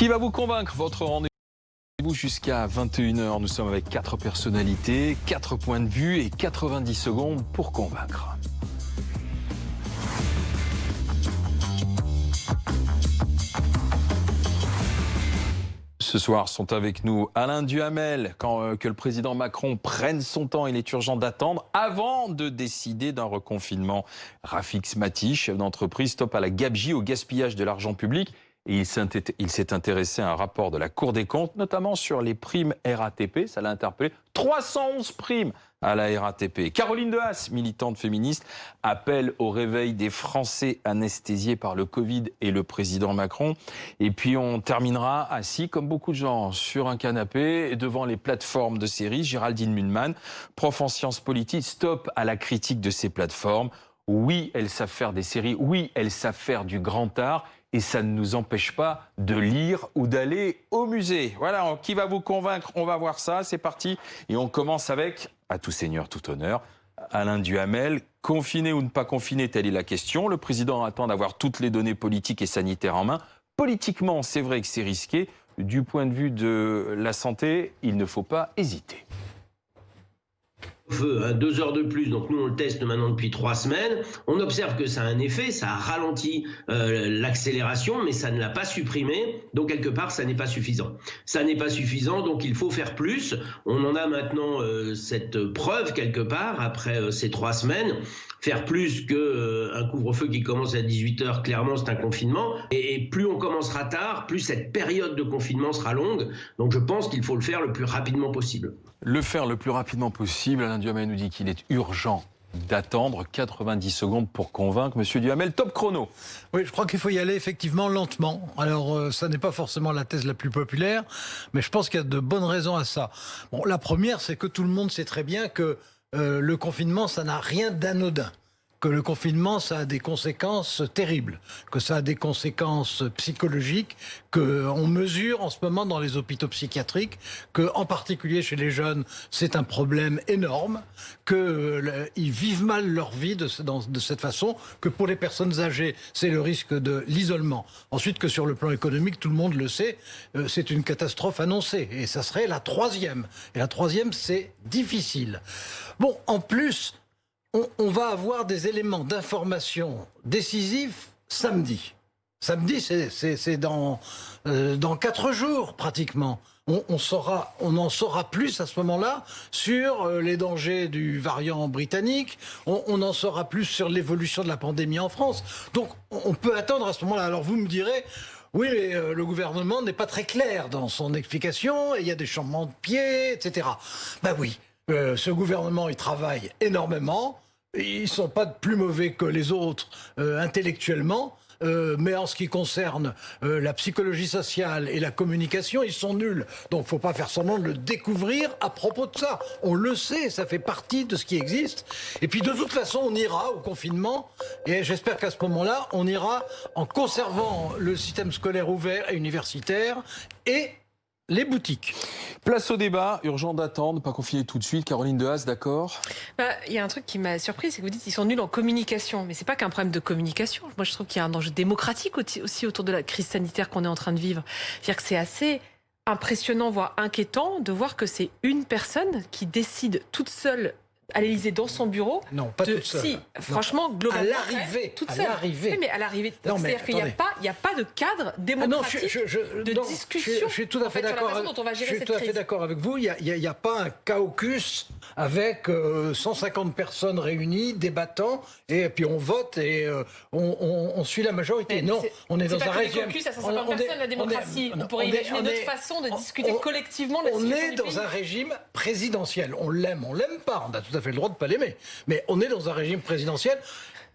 Qui va vous convaincre? Votre rendez-vous jusqu'à 21 h. Nous sommes avec 4 personnalités, 4 points de vue et 90 secondes pour convaincre. Ce soir sont avec nous Alain Duhamel. Que le président Macron prenne son temps, il est urgent d'attendre avant de décider d'un reconfinement. Rafik Smati, chef d'entreprise, stop à la gabegie, au gaspillage de l'argent public. Et il s'est intéressé à un rapport de la Cour des comptes, notamment sur les primes RATP. Ça l'a interpellé. 311 primes à la RATP. Caroline Dehaas, militante féministe, appelle au réveil des Français anesthésiés par le Covid et le président Macron. Et puis on terminera assis, comme beaucoup de gens, sur un canapé, devant les plateformes de séries. Géraldine Mühlmann, prof en sciences politiques, stop à la critique de ces plateformes. Oui, elles savent faire des séries. Oui, elles savent faire du grand art. Et ça ne nous empêche pas de lire ou d'aller au musée. Voilà, qui va vous convaincre? On va voir ça, c'est parti. Et on commence avec, à tout seigneur, tout honneur, Alain Duhamel. Confiné ou ne pas confiné, telle est la question. Le président attend d'avoir toutes les données politiques et sanitaires en main. Politiquement, c'est vrai que c'est risqué. Du point de vue de la santé, il ne faut pas hésiter. 2 heures de plus, donc nous on le teste maintenant depuis 3 semaines, on observe que ça a un effet, ça a ralenti l'accélération, mais ça ne l'a pas supprimé, donc quelque part ça n'est pas suffisant. Ça n'est pas suffisant, donc il faut faire plus. On en a maintenant cette preuve quelque part, après ces 3 semaines. Faire plus qu'un couvre-feu qui commence à 18 h, clairement c'est un confinement, et plus on commencera tard, plus cette période de confinement sera longue, donc je pense qu'il faut le faire le plus rapidement possible. Le faire le plus rapidement possible. Alain Duhamel nous dit qu'il est urgent d'attendre 90 secondes pour convaincre. Monsieur Duhamel, top chrono. Oui, je crois qu'il faut y aller effectivement lentement. Alors, ça n'est pas forcément la thèse la plus populaire, mais je pense qu'il y a de bonnes raisons à ça. Bon, la première, c'est que tout le monde sait très bien que le confinement, ça n'a rien d'anodin. Que le confinement, ça a des conséquences terribles, que ça a des conséquences psychologiques, qu'on mesure en ce moment dans les hôpitaux psychiatriques, que en particulier chez les jeunes, c'est un problème énorme, qu'ils vivent mal leur vie de cette façon, que pour les personnes âgées, c'est le risque de l'isolement. Ensuite, que sur le plan économique, tout le monde le sait, c'est une catastrophe annoncée, et ça serait la 3e. Et la 3e, c'est difficile. Bon, en plus, on va avoir des éléments d'information décisifs samedi. Samedi, c'est dans 4 jours pratiquement. On en saura plus à ce moment-là sur les dangers du variant britannique. On en saura plus sur l'évolution de la pandémie en France. Donc on peut attendre à ce moment-là. Alors vous me direz... Oui, mais le gouvernement n'est pas très clair dans son explication. Et il y a des changements de pied, etc. Ben oui. Ce gouvernement, il travaille énormément. Ils ne sont pas plus mauvais que les autres intellectuellement. Mais en ce qui concerne la psychologie sociale et la communication, ils sont nuls. Donc il ne faut pas faire semblant de le découvrir à propos de ça. On le sait, ça fait partie de ce qui existe. Et puis de toute façon, on ira au confinement. Et j'espère qu'à ce moment-là, on ira en conservant le système scolaire ouvert et universitaire et les boutiques. Place au débat, urgent d'attendre, pas confier tout de suite. Caroline Dehaas, d'accord? Il y a un truc qui m'a surpris, c'est que vous dites qu'ils sont nuls en communication. Mais c'est pas qu'un problème de communication. Moi, je trouve qu'il y a un enjeu démocratique aussi autour de la crise sanitaire qu'on est en train de vivre. C'est-à-dire que c'est assez impressionnant, voire inquiétant, de voir que c'est une personne qui décide toute seule à l'Élysée dans son bureau. Non, pas toute seule. Si, franchement, globalement. À l'arrivée. Toute seule. Oui, mais à l'arrivée. C'est-à-dire qu'il n'y a pas de cadre démocratique de discussion. Je suis tout à fait d'accord. Je suis tout à fait d'accord avec vous. Il n'y a pas un caucus avec 150 personnes réunies, débattant, et puis on vote et on suit la majorité. Non, on est dans un régime. C'est pas un caucus à 150 personnes, la démocratie. On pourrait imaginer d'autres façons de discuter collectivement la situation. On est dans un régime présidentiel. On l'aime pas. On a tout à fait le droit de ne pas l'aimer. Mais on est dans un régime présidentiel.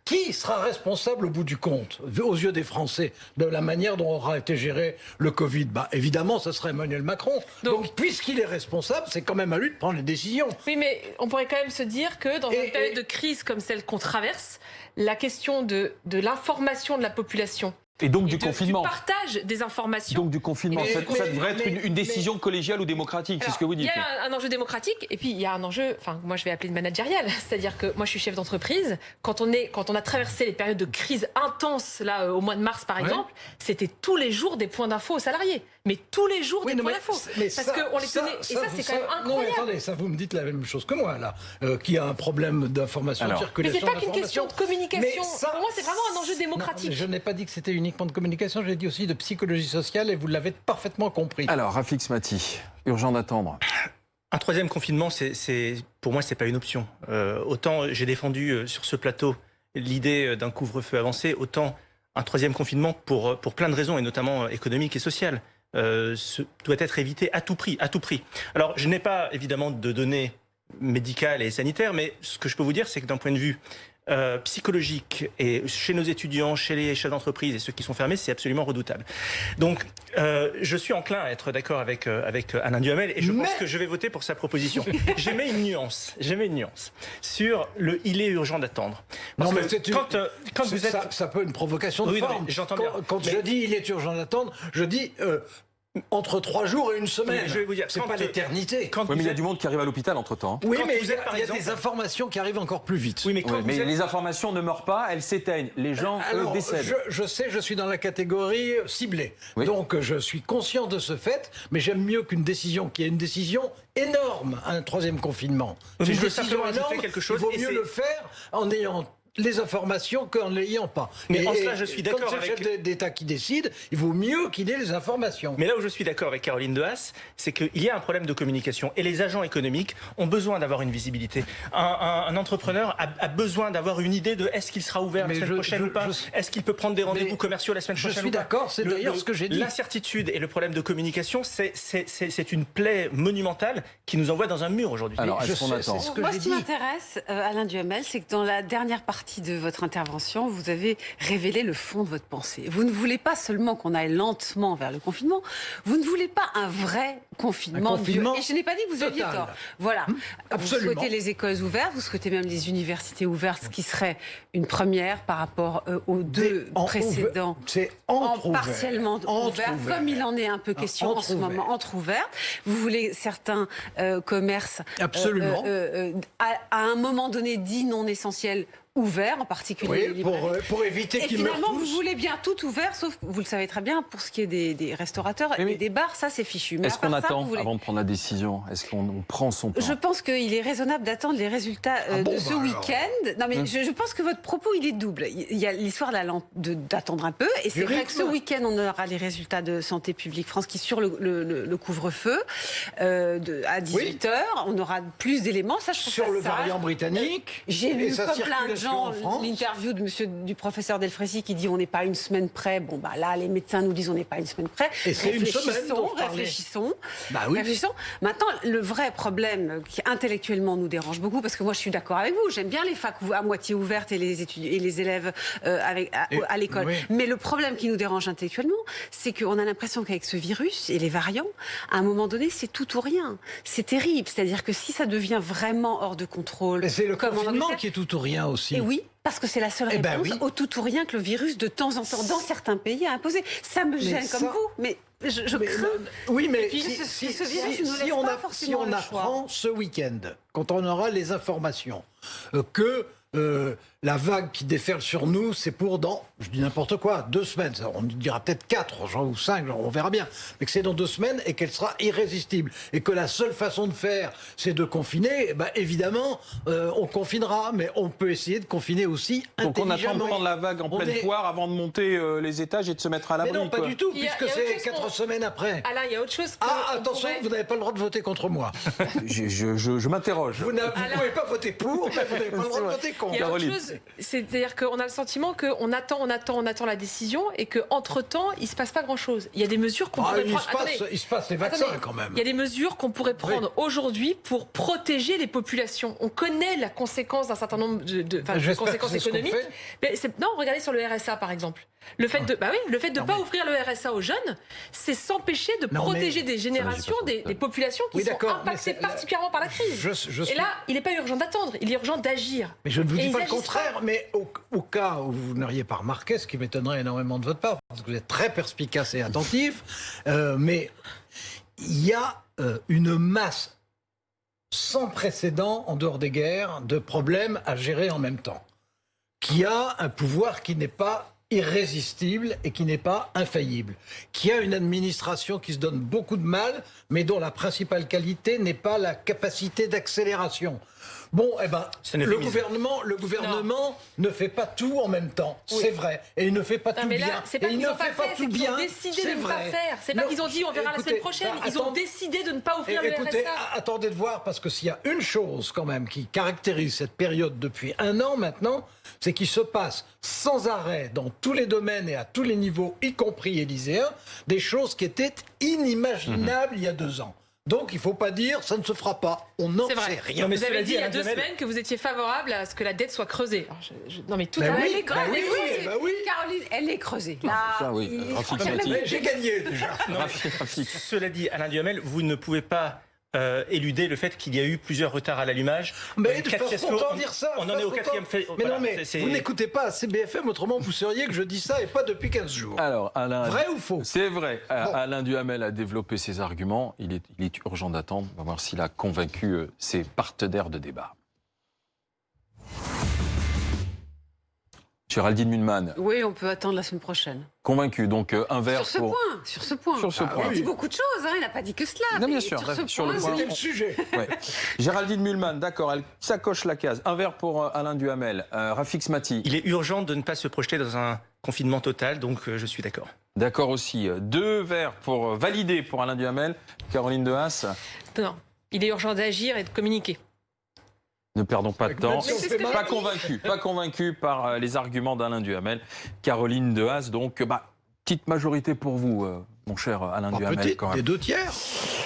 Qui sera responsable au bout du compte, aux yeux des Français, de la manière dont aura été géré le Covid? Évidemment, ce serait Emmanuel Macron. Donc puisqu'il est responsable, c'est quand même à lui de prendre les décisions. Oui, mais on pourrait quand même se dire que dans une période de crise comme celle qu'on traverse, la question de l'information de la population... Et donc du confinement. Du partage des informations. Donc du confinement. Ça devrait être une décision collégiale ou démocratique, c'est ce que vous dites. Il y a un enjeu démocratique et puis il y a un enjeu, moi je vais appeler managérial. C'est-à-dire que moi je suis chef d'entreprise. Quand on a traversé les périodes de crise intense, là au mois de mars par exemple, c'était tous les jours des points d'info aux salariés. mais tous les jours des points d'info. Mais Parce qu'on les tenait. Et ça, c'est quand même incroyable. Non, mais attendez, ça, vous me dites la même chose que moi, là. Qu'il y a un problème d'information, de Mais circulation. c'est pas qu'une question de communication. Ça, pour moi, c'est vraiment un enjeu démocratique. Non, je n'ai pas dit que c'était uniquement de communication, j'ai dit aussi de psychologie sociale, et vous l'avez parfaitement compris. Alors, Rafik Smati, urgent d'attendre. Un troisième confinement, pour moi, c'est pas une option. Autant j'ai défendu sur ce plateau l'idée d'un couvre-feu avancé, autant un troisième confinement, pour plein de raisons, et notamment économiques et sociales, doit être évité à tout prix, à tout prix. Alors, je n'ai pas évidemment de données médicales et sanitaires, mais ce que je peux vous dire, c'est que d'un point de vue psychologique, et chez nos étudiants, chez les chefs d'entreprise et ceux qui sont fermés, c'est absolument redoutable. Donc, je suis enclin à être d'accord avec Alain Duhamel, et je pense que je vais voter pour sa proposition. J'émets une nuance sur le « il est urgent d'attendre ». Non, mais quand vous êtes... ça peut être une provocation de Oui, forme. j'entends bien. Quand je dis « il est urgent d'attendre », je dis... entre 3 jours et une semaine. Mais je vais vous dire, c'est pas l'éternité. Oui, mais il y a du monde qui arrive à l'hôpital entre-temps. Oui, Quand mais vous il y êtes, par a exemple, des informations qui arrivent encore plus vite. Oui, mais quand Mais vous êtes... les informations ne meurent pas, elles s'éteignent. Les gens, eux, décèdent. Je sais, je suis dans la catégorie ciblée. Oui. Donc, je suis conscient de ce fait, mais j'aime mieux qu'une décision qui est une décision énorme, un troisième confinement. Oui, C'est je une veux décision simplement ajouter énorme, quelque chose, il vaut et mieux c'est- le faire en ayant les informations qu'en ne l'ayant pas. Mais en cela, je suis d'accord Quand c'est le avec- chef d'État qui décide, il vaut mieux qu'il ait les informations. Mais là où je suis d'accord avec Caroline Dehaas, c'est qu'il y a un problème de communication, et les agents économiques ont besoin d'avoir une visibilité. Un entrepreneur a besoin d'avoir une idée de est-ce qu'il sera ouvert la Mais semaine prochaine ou pas, est-ce qu'il peut prendre des rendez-vous Mais commerciaux la semaine je prochaine suis ou pas. d'accord, c'est d'ailleurs ce que j'ai dit. L'incertitude et le problème de communication, c'est une plaie monumentale qui nous envoie dans un mur aujourd'hui. Alors, je est-ce qu'on sais, attend c'est ce que Moi, j'ai ce qui dit. m'intéresse, Alain Duhamel, c'est que dans la dernière partie de votre intervention, vous avez révélé le fond de votre pensée. Vous ne voulez pas seulement qu'on aille lentement vers le confinement, vous ne voulez pas un vrai confinement. Un confinement Et je n'ai pas dit que vous aviez total. tort. Voilà. Vous absolument. souhaitez les écoles ouvertes, vous souhaitez même les universités ouvertes, ce qui serait une première par rapport aux deux précédents. C'est Partiellement ouvert, comme il en est un peu question en ce moment, entre-ouvert. Vous voulez certains commerces Absolument. à un moment donné dits non essentiels ouverts, en particulier les Oui, librairies. pour éviter Et qu'ils meurent finalement, vous tous. voulez bien tout ouvert, sauf que vous le savez très bien, pour ce qui est des restaurateurs Oui, mais et des bars, ça c'est fichu. Mais Est-ce à part qu'on ça, attend vous voulez- avant de prendre la décision? Est-ce qu'on prend son temps? Je pense qu'il est raisonnable d'attendre les résultats de ce alors. week-end. Non, mais je pense que votre propos, il est double. Il y a l'histoire d'attendre un peu. Et c'est vrai que ce week-end, on aura les résultats de Santé publique France qui, sur le couvre-feu, à 18h, on aura plus d'éléments. Ça, je trouve Sur ça le sage. variant britannique. J'ai et lu, sa comme plein de circulation gens, en France. l'interview du professeur Delfrécy qui dit on n'est pas une semaine près. Bon, bah là, les médecins nous disent on n'est pas une semaine près. Et c'est une semaine dont je parlais. Réfléchissons. Bah oui. Réfléchissons. Maintenant, le vrai problème qui intellectuellement nous dérange beaucoup, parce que moi je suis d'accord avec vous, j'aime bien les facs à moitié ouvertes et les étudiants et les élèves à l'école. Oui. Mais le problème qui nous dérange intellectuellement, c'est qu'on a l'impression qu'avec ce virus et les variants, à un moment donné, c'est tout ou rien. C'est terrible. C'est-à-dire que si ça devient vraiment hors de contrôle, Mais c'est le comme en confinement Angleterre, qui est tout ou rien aussi. et oui, parce que c'est la seule Eh ben réponse oui. au tout ou rien que le virus, de temps en temps, dans certains pays, a imposé. Ça me gêne ça- comme vous, mais je Mais, crains. oui, mais puis, ce virus ne nous laisse on pas forcément on le apprend ce week-end, quand on aura les informations, que la vague qui déferle sur nous, c'est pour dans, je dis n'importe quoi, 2 semaines. On dira peut-être 4 genre, ou 5, genre, on verra bien. Mais que c'est dans 2 semaines et qu'elle sera irrésistible. Et que la seule façon de faire, c'est de confiner. Eh ben, évidemment, on confinera, mais on peut essayer de confiner aussi Donc on attend de intelligemment. prendre la vague en On pleine est- poire avant de monter les étages et de se mettre à Mais l'abri. non, pas quoi. du tout, Il y a puisque autre c'est chose 4 qu'on- semaines après. Alain, il y a autre chose que. Ah, on attention, pourrait- vous n'avez pas le droit de voter contre moi. Je m'interroge. Vous ne pouvez pas voter pour, mais vous n'avez pas le droit de voter Il y contre. a autre Caroline. chose, c'est-à-dire qu'on a le sentiment qu'on attend la décision et qu'entre-temps, il ne se passe pas grand-chose. Il y a des mesures qu'on Ah, pourrait il, prendre. se passe, Attendez, il se passe les vaccins attendez. quand même. Il y a des mesures qu'on pourrait prendre aujourd'hui pour protéger les populations. On connaît la conséquence d'un certain nombre de J'espère conséquences que c'est ce qu'on économiques. fait. Mais non, regardez sur le RSA par exemple. Le fait de ne pas ouvrir le RSA aux jeunes, c'est s'empêcher de Non, protéger mais- des générations, des populations qui Oui, sont d'accord, mais impactées c'est- particulièrement par la crise. Je Et suis- là, il n'est pas urgent d'attendre, il est urgent d'agir. Mais je ne vous Et dis ils pas le agissent contraire, mais au cas où vous n'auriez pas remarqué, ce qui m'étonnerait énormément de votre part, parce que vous êtes très perspicace et attentif, mais il y a une masse sans précédent, en dehors des guerres, de problèmes à gérer en même temps, qui a un pouvoir qui n'est pas irrésistible et qui n'est pas infaillible, qui a une administration qui se donne beaucoup de mal, mais dont la principale qualité n'est pas la capacité d'accélération. Bon, eh ben, le gouvernement ne fait pas tout en même temps, c'est vrai, et il ne fait pas tout mais là, bien. c'est pas qu'ils n'ont pas fait, c'est qu'ils ont décidé de ne pas faire. C'est pas qu'ils ont dit on verra la semaine prochaine. Ils ont décidé de ne pas offrir le RSA. Écoutez, attendez de voir, parce que s'il y a une chose quand même qui caractérise cette période depuis 1 an maintenant, c'est qu'il se passe sans arrêt dans tous les domaines et à tous les niveaux, y compris élyséens, des choses qui étaient inimaginables il y a 2 ans. Donc, il ne faut pas dire ça ne se fera pas. On n'en sait rien. Non, mais vous avez dit il y a 2 semaines que vous étiez favorable à ce que la dette soit creusée. Alors, non, mais tout à oui, oui. Caroline, elle est creusée. Là, oui. J'ai gagné déjà. Cela dit, Alain Duhamel, vous ne pouvez pas éluder le fait qu'il y a eu plusieurs retards à l'allumage. Mais de toute façon, dire ça. On en est au 4e fait. Mais non, mais vous n'écoutez pas CBFM, autrement vous sauriez que je dis ça et pas depuis 15 jours. Alors, Alain, vrai ou faux? C'est vrai. Bon. Alain Duhamel a développé ses arguments. Il est urgent d'attendre. On va voir s'il a convaincu ses partenaires de débat. Géraldine Mühlmann. Oui, on peut attendre la semaine prochaine. Convaincu, donc un verre sur ce point. Sur ce point. Il a dit beaucoup de choses, il n'a pas dit que cela. Non, bien sûr, sur le point, c'était le sujet. Ouais. Géraldine Mühlmann, d'accord, elle s'accroche la case. Un verre pour Alain Duhamel. Rafik Smati. Il est urgent de ne pas se projeter dans un confinement total, donc je suis d'accord. D'accord aussi. 2 verres pour valider pour Alain Duhamel. Caroline Dehaas. Non, il est urgent d'agir et de communiquer. Ne perdons pas de temps. Pas convaincu par les arguments d'Alain Duhamel. Caroline Dehaas, donc, petite majorité pour vous, mon cher Alain Duhamel. Petite, quand même. des 2 tiers.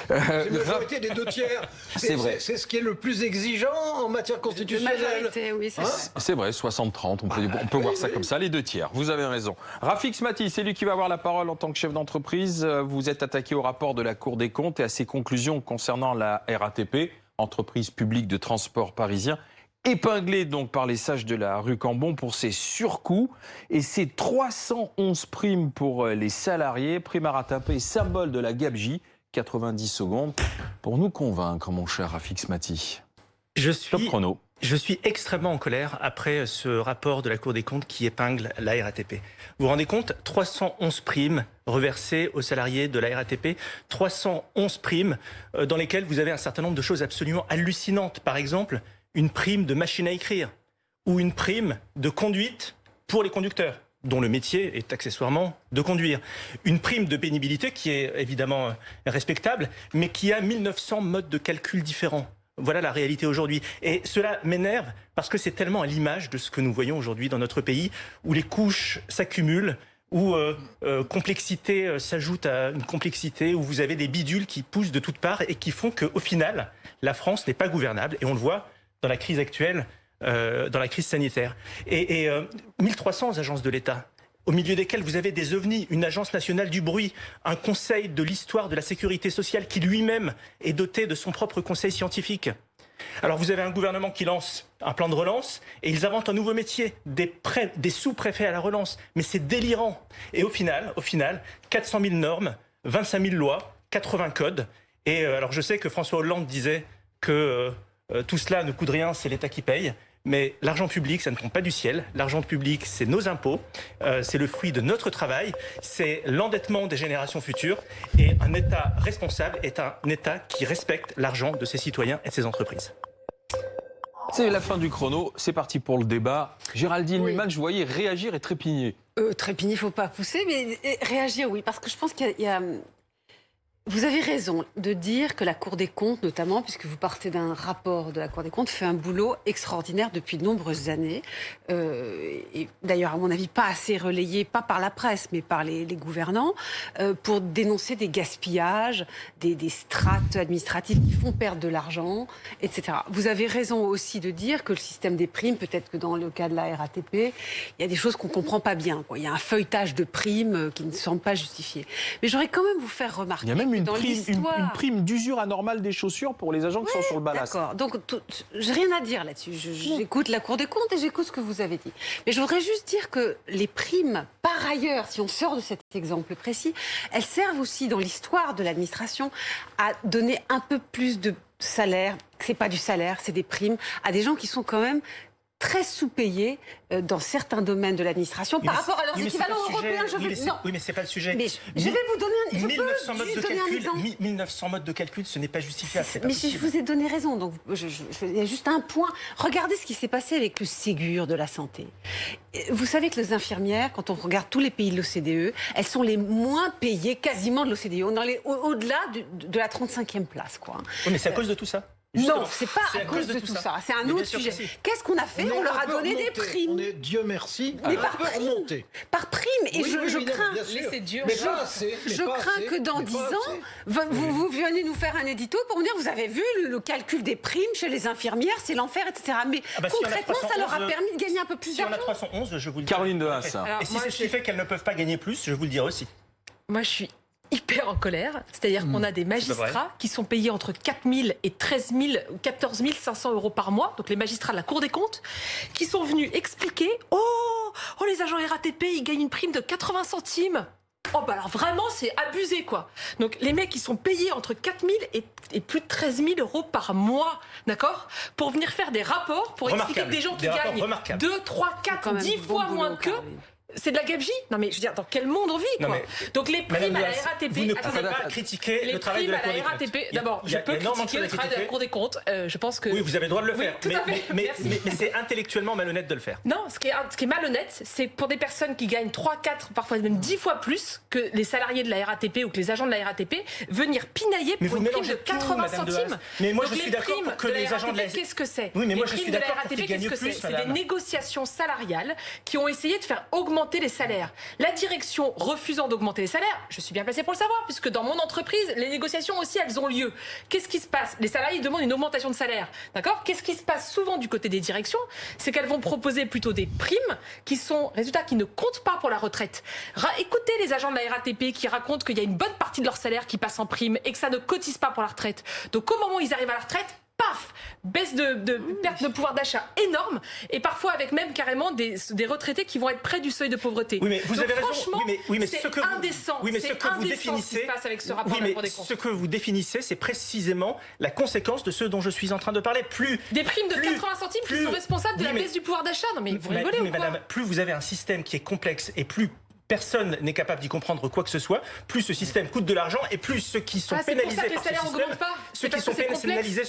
Une majorité des 2 tiers. C'est vrai. C'est ce qui est le plus exigeant en matière constitutionnelle. Oui, c'est vrai, 60-30, on peut voir ça comme ça, les 2 tiers. Vous avez raison. Rafik Smati, c'est lui qui va avoir la parole en tant que chef d'entreprise. Vous êtes attaqué au rapport de la Cour des comptes et à ses conclusions concernant la RATP, entreprise publique de transport parisien, épinglée donc par les sages de la rue Cambon pour ses surcoûts et ses 311 primes pour les salariés, primes à rattraper, symbole de la gabegie. 90 secondes pour nous convaincre, mon cher Rafik Smati. Top chrono. Je suis extrêmement en colère après ce rapport de la Cour des comptes qui épingle la RATP. Vous vous rendez compte, 311 primes reversées aux salariés de la RATP, 311 primes dans lesquelles vous avez un certain nombre de choses absolument hallucinantes. Par exemple, une prime de machine à écrire ou une prime de conduite pour les conducteurs, dont le métier est accessoirement de conduire. Une prime de pénibilité qui est évidemment respectable, mais qui a 1900 modes de calcul différents. Voilà la réalité aujourd'hui. Et cela m'énerve parce que c'est tellement à l'image de ce que nous voyons aujourd'hui dans notre pays, où les couches s'accumulent, où complexité s'ajoute à une complexité, où vous avez des bidules qui poussent de toutes parts et qui font qu'au final, la France n'est pas gouvernable. Et on le voit dans la crise actuelle, dans la crise sanitaire. Et 1300 agences de l'État, au milieu desquelles vous avez des ovnis, une agence nationale du bruit, un conseil de l'histoire de la sécurité sociale qui lui-même est doté de son propre conseil scientifique. Alors vous avez un gouvernement qui lance un plan de relance et ils inventent un nouveau métier, des sous-préfets à la relance. Mais c'est délirant. Et au final, 400 000 normes, 25 000 lois, 80 codes. Et alors je sais que François Hollande disait que tout cela ne coûte rien, c'est l'État qui paye. Mais l'argent public, ça ne tombe pas du ciel. L'argent public, c'est nos impôts, c'est le fruit de notre travail, c'est l'endettement des générations futures. Et un État responsable est un État qui respecte l'argent de ses citoyens et de ses entreprises. C'est la fin du chrono, c'est parti pour le débat. Géraldine Mühlmann, je voyais réagir et trépigner. Trépigner, il ne faut pas pousser, mais réagir, oui, parce que je pense qu'il y a... Vous avez raison de dire que la Cour des comptes, notamment, puisque vous partez d'un rapport de la Cour des comptes, fait un boulot extraordinaire depuis de nombreuses années. Et d'ailleurs, à mon avis, pas assez relayé, pas par la presse, mais par les gouvernants, pour dénoncer des gaspillages, des strates administratives qui font perdre de l'argent, etc. Vous avez raison aussi de dire que le système des primes, peut-être que dans le cas de la RATP, il y a des choses qu'on ne comprend pas bien, quoi. Il y a un feuilletage de primes qui ne semble pas justifié. Mais j'aurais quand même vous faire remarquer... Il y a même une prime d'usure anormale des chaussures pour les agents qui sont sur le ballast. D'accord. Donc, j'ai rien à dire là-dessus. J'écoute la Cour des comptes et j'écoute ce que vous avez dit. Mais je voudrais juste dire que les primes, par ailleurs, si on sort de cet exemple précis, elles servent aussi dans l'histoire de l'administration à donner un peu plus de salaire. C'est pas du salaire, c'est des primes à des gens qui sont quand même très sous-payés dans certains domaines de l'administration par rapport à leurs équivalents européens. Oui, mais c'est pas le sujet. Mais je vais vous donner 1900 modes de calcul. 1900 modes de calcul, ce n'est pas justifiable. Mais je vous ai donné raison. Donc, il y a juste un point. Regardez ce qui s'est passé avec le Ségur de la santé. Vous savez que les infirmières, quand on regarde tous les pays de l'OCDE, elles sont les moins payées quasiment de l'OCDE. On est au-delà de la 35e place, quoi. Oui, mais c'est à cause de tout ça. Justement. Non, c'est pas à cause de tout ça. C'est un autre sujet. Qu'est-ce qu'on a fait? On leur a donné des primes. On est, Dieu merci, mais par prime. Par prime. Et je crains. C'est dur. Je crains que dans 10 ans, vous venez nous faire un édito pour nous dire, vous avez vu le calcul des primes chez les infirmières, c'est l'enfer, etc. Mais concrètement, ça leur a permis de gagner un peu plus d'argent. Si on a 311, je vous le dis. Caroline Dehaas. Et si c'est ce qui fait qu'elles ne peuvent pas gagner plus, je vous le dirai aussi. Moi, je suis hyper en colère. C'est-à-dire qu'on a des magistrats qui sont payés entre 4 000 et 14 500 euros par mois, donc les magistrats de la Cour des comptes, qui sont venus expliquer « Oh, les agents RATP, ils gagnent une prime de 80 centimes !» Oh bah alors vraiment c'est abusé quoi. Donc les mecs ils sont payés entre 4 000 et plus de 13 000 euros par mois, d'accord, pour venir faire des rapports, pour expliquer que des gens qui gagnent 2, 3, 4, 10 fois moins qu'eux. C'est de la gabegie. Non mais je veux dire, dans quel monde on vit quoi. Donc les primes à la RATP, vous ne pouvez pas critiquer le travail de la Cour des comptes. D'abord, je peux critiquer le travail de la Cour des comptes. Je pense que oui, vous avez le droit de le faire. Mais mais c'est intellectuellement malhonnête de le faire. Non, ce qui est malhonnête, c'est pour des personnes qui gagnent 3, 4, parfois même 10 fois plus que les salariés de la RATP ou que les agents de la RATP, venir pinailler pour une prime de 80 centimes. Mais moi je suis d'accord pour que les agents de la RATP, qu'est-ce que c'est? Oui, mais moi je suis d'accord pour qu'ils gagnent plus. C'est des négociations salariales qui ont essayé de faire augmenter les salaires. La direction refusant d'augmenter les salaires, je suis bien placée pour le savoir, puisque dans mon entreprise, les négociations aussi, elles ont lieu. Qu'est-ce qui se passe? Les salariés demandent une augmentation de salaire. D'accord? Qu'est-ce qui se passe souvent du côté des directions? C'est qu'elles vont proposer plutôt des primes qui sont, résultats, qui ne comptent pas pour la retraite. Écoutez les agents de la RATP qui racontent qu'il y a une bonne partie de leur salaire qui passe en prime et que ça ne cotise pas pour la retraite. Donc au moment où ils arrivent à la retraite, paf, baisse de perte de pouvoir d'achat énorme, et parfois avec même carrément des retraités qui vont être près du seuil de pauvreté. Oui, mais vous avez raison. Franchement, mais c'est indécent. Oui, mais ce que vous définissez, ce qui se passe avec ce rapport de la Cour des comptes. Ce que vous définissez, c'est précisément la conséquence de ce dont je suis en train de parler. Des primes de 80 centimes qui sont responsables de la baisse du pouvoir d'achat. Non mais vous rigolez ou quoi? Madame, plus vous avez un système qui est complexe et plus personne n'est capable d'y comprendre quoi que ce soit, plus ce système coûte de l'argent et plus ceux qui sont pénalisés par ce système, ceux qui sont pénalisés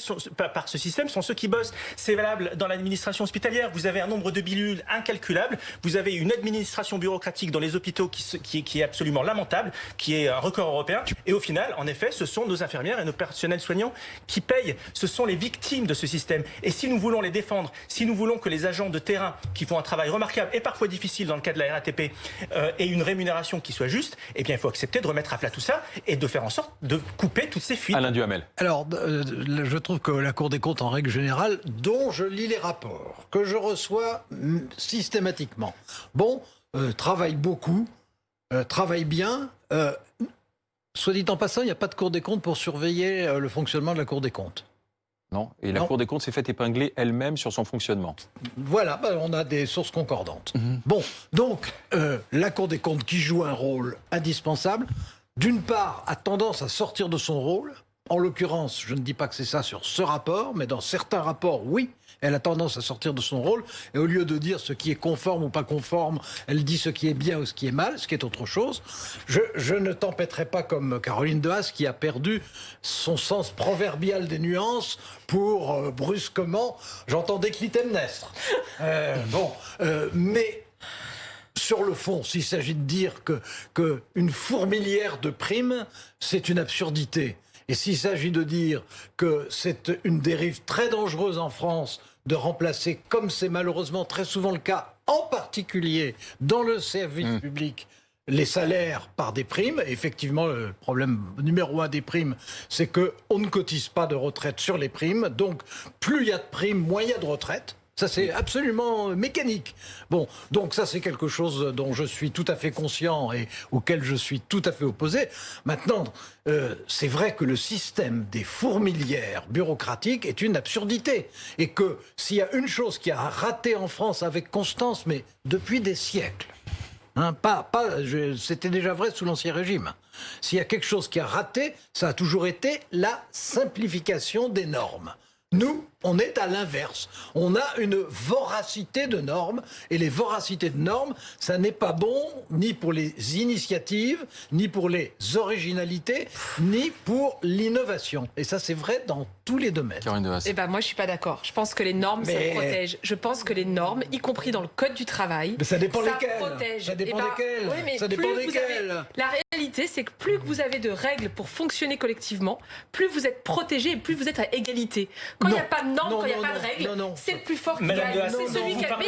par ce système sont ceux qui bossent. C'est valable dans l'administration hospitalière. Vous avez un nombre de bilules incalculable. Vous avez une administration bureaucratique dans les hôpitaux qui est absolument lamentable, qui est un record européen. Et au final, en effet, ce sont nos infirmières et nos personnels soignants qui payent. Ce sont les victimes de ce système. Et si nous voulons les défendre, si nous voulons que les agents de terrain qui font un travail remarquable et parfois difficile dans le cas de la RATP aient une rémunération qui soit juste, eh bien il faut accepter de remettre à plat tout ça et de faire en sorte de couper toutes ces fuites. Alain Duhamel. Alors, je trouve que la Cour des comptes, en règle générale, dont je lis les rapports, que je reçois systématiquement, travaille beaucoup, travaille bien. Soit dit en passant, il n'y a pas de Cour des comptes pour surveiller le fonctionnement de la Cour des comptes. Non, et la Cour des comptes s'est fait épingler elle-même sur son fonctionnement. Voilà, on a des sources concordantes. Bon, donc, la Cour des comptes qui joue un rôle indispensable, d'une part, a tendance à sortir de son rôle. En l'occurrence, je ne dis pas que c'est ça sur ce rapport, mais dans certains rapports, oui, elle a tendance à sortir de son rôle. Et au lieu de dire ce qui est conforme ou pas conforme, elle dit ce qui est bien ou ce qui est mal, ce qui est autre chose. Je ne tempêterai pas comme Caroline Dehaas qui a perdu son sens proverbial des nuances pour brusquement, j'entendais Clytemnestre. Mais sur le fond, s'il s'agit de dire que une fourmilière de primes, c'est une absurdité. Et s'il s'agit de dire que c'est une dérive très dangereuse en France de remplacer, comme c'est malheureusement très souvent le cas, en particulier dans le service public, les salaires par des primes. Effectivement, le problème numéro 1 des primes, c'est qu'on ne cotise pas de retraite sur les primes. Donc, plus il y a de primes, moins il y a de retraite. Ça, c'est absolument mécanique. Bon, donc ça, c'est quelque chose dont je suis tout à fait conscient et auquel je suis tout à fait opposé. Maintenant, c'est vrai que le système des fourmilières bureaucratiques est une absurdité. Et que s'il y a une chose qui a raté en France avec constance, mais depuis des siècles, c'était déjà vrai sous l'Ancien Régime. S'il y a quelque chose qui a raté, ça a toujours été la simplification des normes. Nous, on est à l'inverse. On a une voracité de normes, et les voracités de normes, ça n'est pas bon ni pour les initiatives, ni pour les originalités, ni pour l'innovation. Et ça, c'est vrai dans tous les domaines. Eh ben moi, je suis pas d'accord. Je pense que les normes, ça protège. Je pense que les normes, y compris dans le code du travail, mais ça dépend lesquelles. Protège. Ça dépend desquelles. Oui, mais ça dépend desquelles. La réalité, c'est que plus vous avez de règles pour fonctionner collectivement, plus vous êtes protégé et plus vous êtes à égalité. Quand il n'y a pas de normes, quand il n'y a pas de règles, c'est le plus fort qui gagne. C'est celui qui a...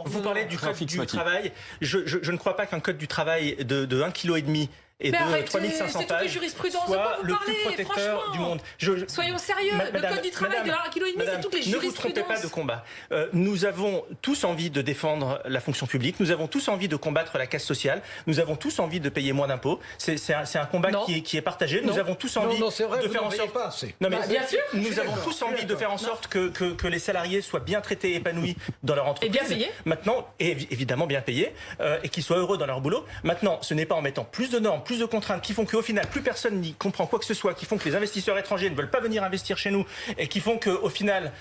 Vous parlez du code du travail. Je ne crois pas qu'un code du travail de 1,5 kg et de 3500 pages soit le plus protecteur du monde. Soyons sérieux, le code du travail de 1,5 kg, c'est toutes les jurisprudences. Ne vous trompez pas de combat. Nous avons tous envie de défendre la fonction publique, nous avons tous envie de combattre la casse sociale, nous avons tous envie de payer moins d'impôts. C'est un combat qui est partagé. Nous avons tous envie de faire en sorte... Non, mais bien sûr, nous avons tous envie de faire en sorte que les salariés soient bien traités et épanouis dans leur entreprise. Et bien payés. Maintenant, évidemment bien payés, et qu'ils soient heureux dans leur boulot. Maintenant, ce n'est pas en mettant plus de normes, plus de contraintes qui font qu'au final, plus personne n'y comprend quoi que ce soit, qui font que les investisseurs étrangers ne veulent pas venir investir chez nous et qui font qu'au final,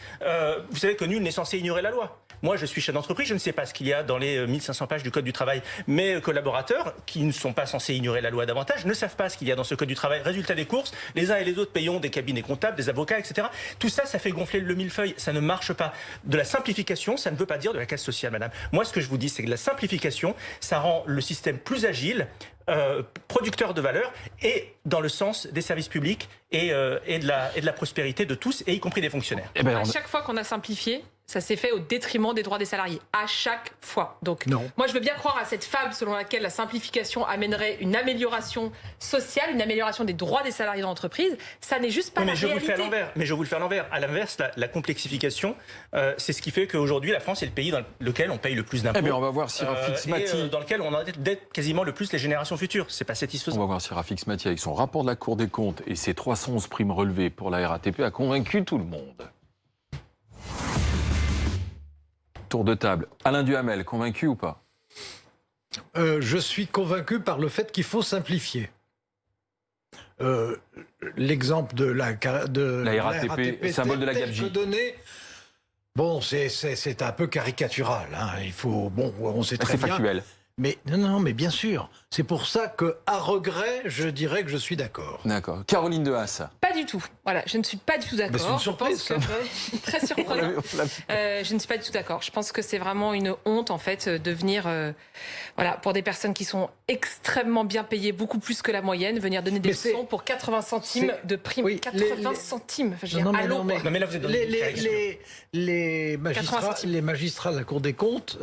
vous savez que nul n'est censé ignorer la loi. Moi, je suis chef d'entreprise, je ne sais pas ce qu'il y a dans les 1500 pages du Code du travail. Mes collaborateurs, qui ne sont pas censés ignorer la loi davantage, ne savent pas ce qu'il y a dans ce Code du travail. Résultat des courses, les uns et les autres payons des cabinets comptables, des avocats, etc. Tout ça, ça fait gonfler le millefeuille. Ça ne marche pas. De la simplification, ça ne veut pas dire de la casse sociale, madame. Moi, ce que je vous dis, c'est que la simplification, ça rend le système plus agile, producteur de valeur et dans le sens des services publics et de la prospérité de tous, et y compris des fonctionnaires. À chaque fois qu'on a simplifié, ça s'est fait au détriment des droits des salariés. À chaque fois. Donc, moi, je veux bien croire à cette fable selon laquelle la simplification amènerait une amélioration sociale, une amélioration des droits des salariés dans l'entreprise. Ça n'est juste pas la réalité. Mais je vous le fais à l'envers. À l'inverse, la complexification, c'est ce qui fait qu'aujourd'hui, la France est le pays dans lequel on paye le plus d'impôts. On va voir si Rafik Maty... dans lequel on endette quasiment le plus les générations futures. C'est pas satisfaisant. On va voir si Rafik Maty, avec son rapport de la Cour des comptes et ses 311 primes relevées pour la RATP, a convaincu tout le monde. Tour de table. Alain Duhamel, convaincu ou pas? Je suis convaincu par le fait qu'il faut simplifier. L'exemple de la RATP, symbole de la gabegie. Bon, c'est un peu caricatural. Hein. Il faut, on sait très bien. C'est factuel. Mais non, mais bien sûr. C'est pour ça que, à regret, je dirais que je suis d'accord. D'accord. Caroline Dehaas. Pas du tout. Voilà, je ne suis pas du tout d'accord. C'est une surprise. Très surprenant. Je ne suis pas du tout d'accord. Je pense que c'est vraiment une honte, en fait, de venir, pour des personnes qui sont extrêmement bien payées, beaucoup plus que la moyenne, venir donner des leçons pour 80 centimes de prime. Oui, 80 centimes. Enfin, je veux dire, allô. Non, mais là, vous êtes dans les magistrats de la Cour des comptes,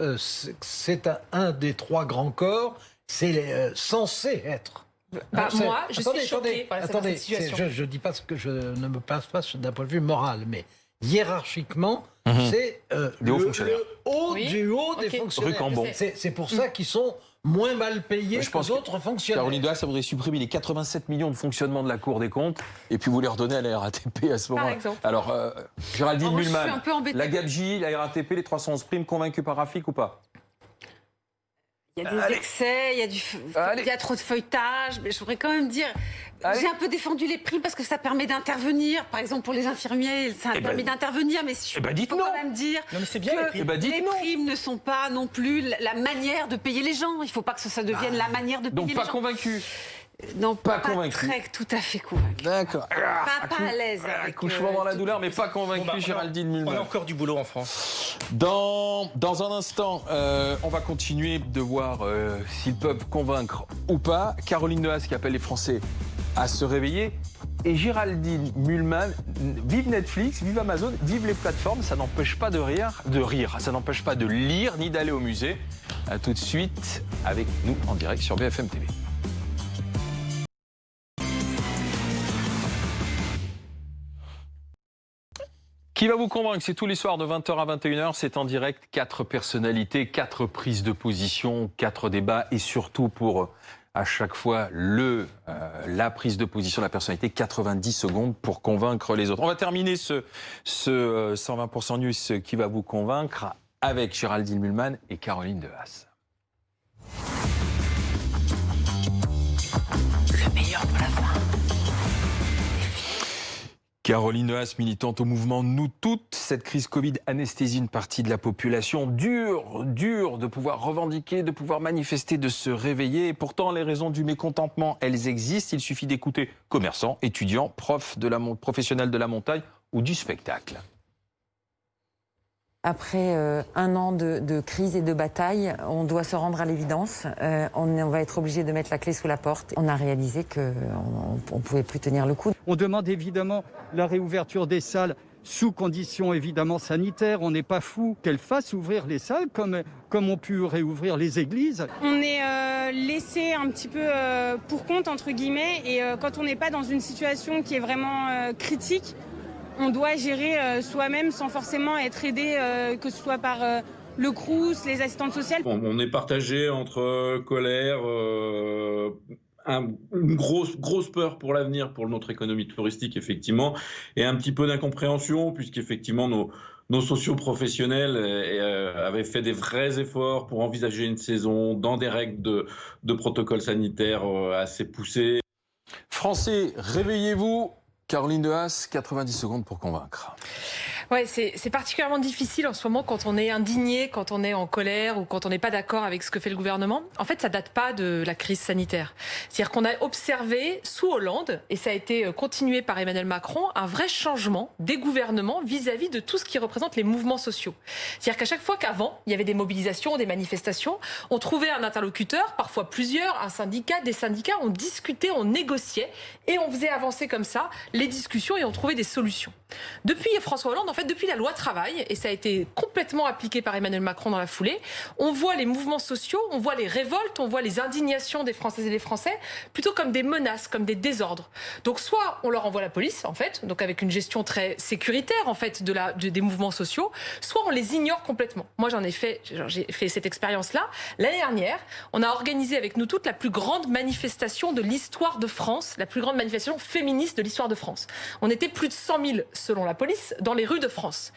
c'est un des 3 grands corps, c'est censé être. Moi, je suis choquée par cette situation. Je ne dis pas ce que je ne me passe pas d'un point de vue moral, mais hiérarchiquement, c'est le haut du haut des fonctionnaires. C'est pour ça qu'ils sont moins mal payés que d'autres fonctionnaires. Caroline Dehaas, ça voudrait supprimer les 87 millions de fonctionnement de la Cour des comptes et puis vous les redonnez à la RATP à ce moment-là. Alors, Géraldine Mühlmann, la gabegie, la RATP, les 311 primes, convaincue par Rafik ou pas? Il y a des excès, il y a trop de feuilletage, mais je voudrais quand même dire, j'ai un peu défendu les primes parce que ça permet d'intervenir. Par exemple, pour les infirmiers, ça permet d'intervenir, mais je peux quand même dire que les primes ne sont pas non plus la manière de payer les gens. Il ne faut pas que ça devienne la manière de payer les gens. Donc pas convaincu. Non, pas convaincu. Tout à fait convaincu. D'accord. Pas à l'aise. Accouchement dans la douleur, mais pas convaincu, Géraldine Mühlmann. On a encore du boulot en France. Dans un instant, on va continuer de voir s'ils peuvent convaincre ou pas. Caroline Dehaas qui appelle les Français à se réveiller. Et Géraldine Mühlmann, vive Netflix, vive Amazon, vive les plateformes, ça n'empêche pas de rire, ça n'empêche pas de lire ni d'aller au musée. A tout de suite avec nous en direct sur BFM TV. Qui va vous convaincre? C'est tous les soirs de 20h à 21h. C'est en direct. 4 personnalités, 4 prises de position, 4 débats et surtout pour à chaque fois la prise de position de la personnalité, 90 secondes pour convaincre les autres. On va terminer ce 120% News qui va vous convaincre avec Géraldine Mühlmann et Caroline Dehaas. Le meilleur pour la fin. Caroline Haas, militante au mouvement Nous Toutes. Cette crise Covid anesthésie une partie de la population. Dur de pouvoir revendiquer, de pouvoir manifester, de se réveiller. Et pourtant, les raisons du mécontentement, elles existent. Il suffit d'écouter commerçants, étudiants, professionnels de la montagne ou du spectacle. Après un an de crise et de bataille, on doit se rendre à l'évidence. On va être obligé de mettre la clé sous la porte. On a réalisé qu'on ne pouvait plus tenir le coup. On demande évidemment la réouverture des salles sous conditions évidemment sanitaires. On n'est pas fou qu'elles fassent ouvrir les salles comme ont pu réouvrir les églises. On est laissé un petit peu pour compte, entre guillemets, et quand on n'est pas dans une situation qui est vraiment critique, on doit gérer soi-même sans forcément être aidé, que ce soit par le Crous, les assistantes sociales. On est partagé entre colère, une grosse peur pour l'avenir, pour notre économie touristique, effectivement, et un petit peu d'incompréhension, puisqu'effectivement, nos socio-professionnels avaient fait des vrais efforts pour envisager une saison dans des règles de protocole sanitaire assez poussées. Français, réveillez-vous. Caroline Haas, 90 secondes pour convaincre. Ouais, c'est particulièrement difficile en ce moment quand on est indigné, quand on est en colère ou quand on n'est pas d'accord avec ce que fait le gouvernement. En fait, ça date pas de la crise sanitaire. C'est-à-dire qu'on a observé sous Hollande, et ça a été continué par Emmanuel Macron, un vrai changement des gouvernements vis-à-vis de tout ce qui représente les mouvements sociaux. C'est-à-dire qu'à chaque fois qu'avant, il y avait des mobilisations, des manifestations, on trouvait un interlocuteur, parfois plusieurs, un syndicat, des syndicats, on discutait, on négociait et on faisait avancer comme ça les discussions et on trouvait des solutions. Depuis François Hollande, en fait, depuis la loi travail, et ça a été complètement appliqué par Emmanuel Macron dans la foulée, on voit les mouvements sociaux, on voit les révoltes, on voit les indignations des Françaises et des Français plutôt comme des menaces, comme des désordres. Donc soit on leur envoie la police, en fait, donc avec une gestion très sécuritaire, en fait, des mouvements sociaux, soit on les ignore complètement. Moi, j'ai fait cette expérience-là. L'année dernière, on a organisé avec nous toutes la plus grande manifestation de l'histoire de France, la plus grande manifestation féministe de l'histoire de France. On était plus de 100 000, selon la police, dans les rues de France.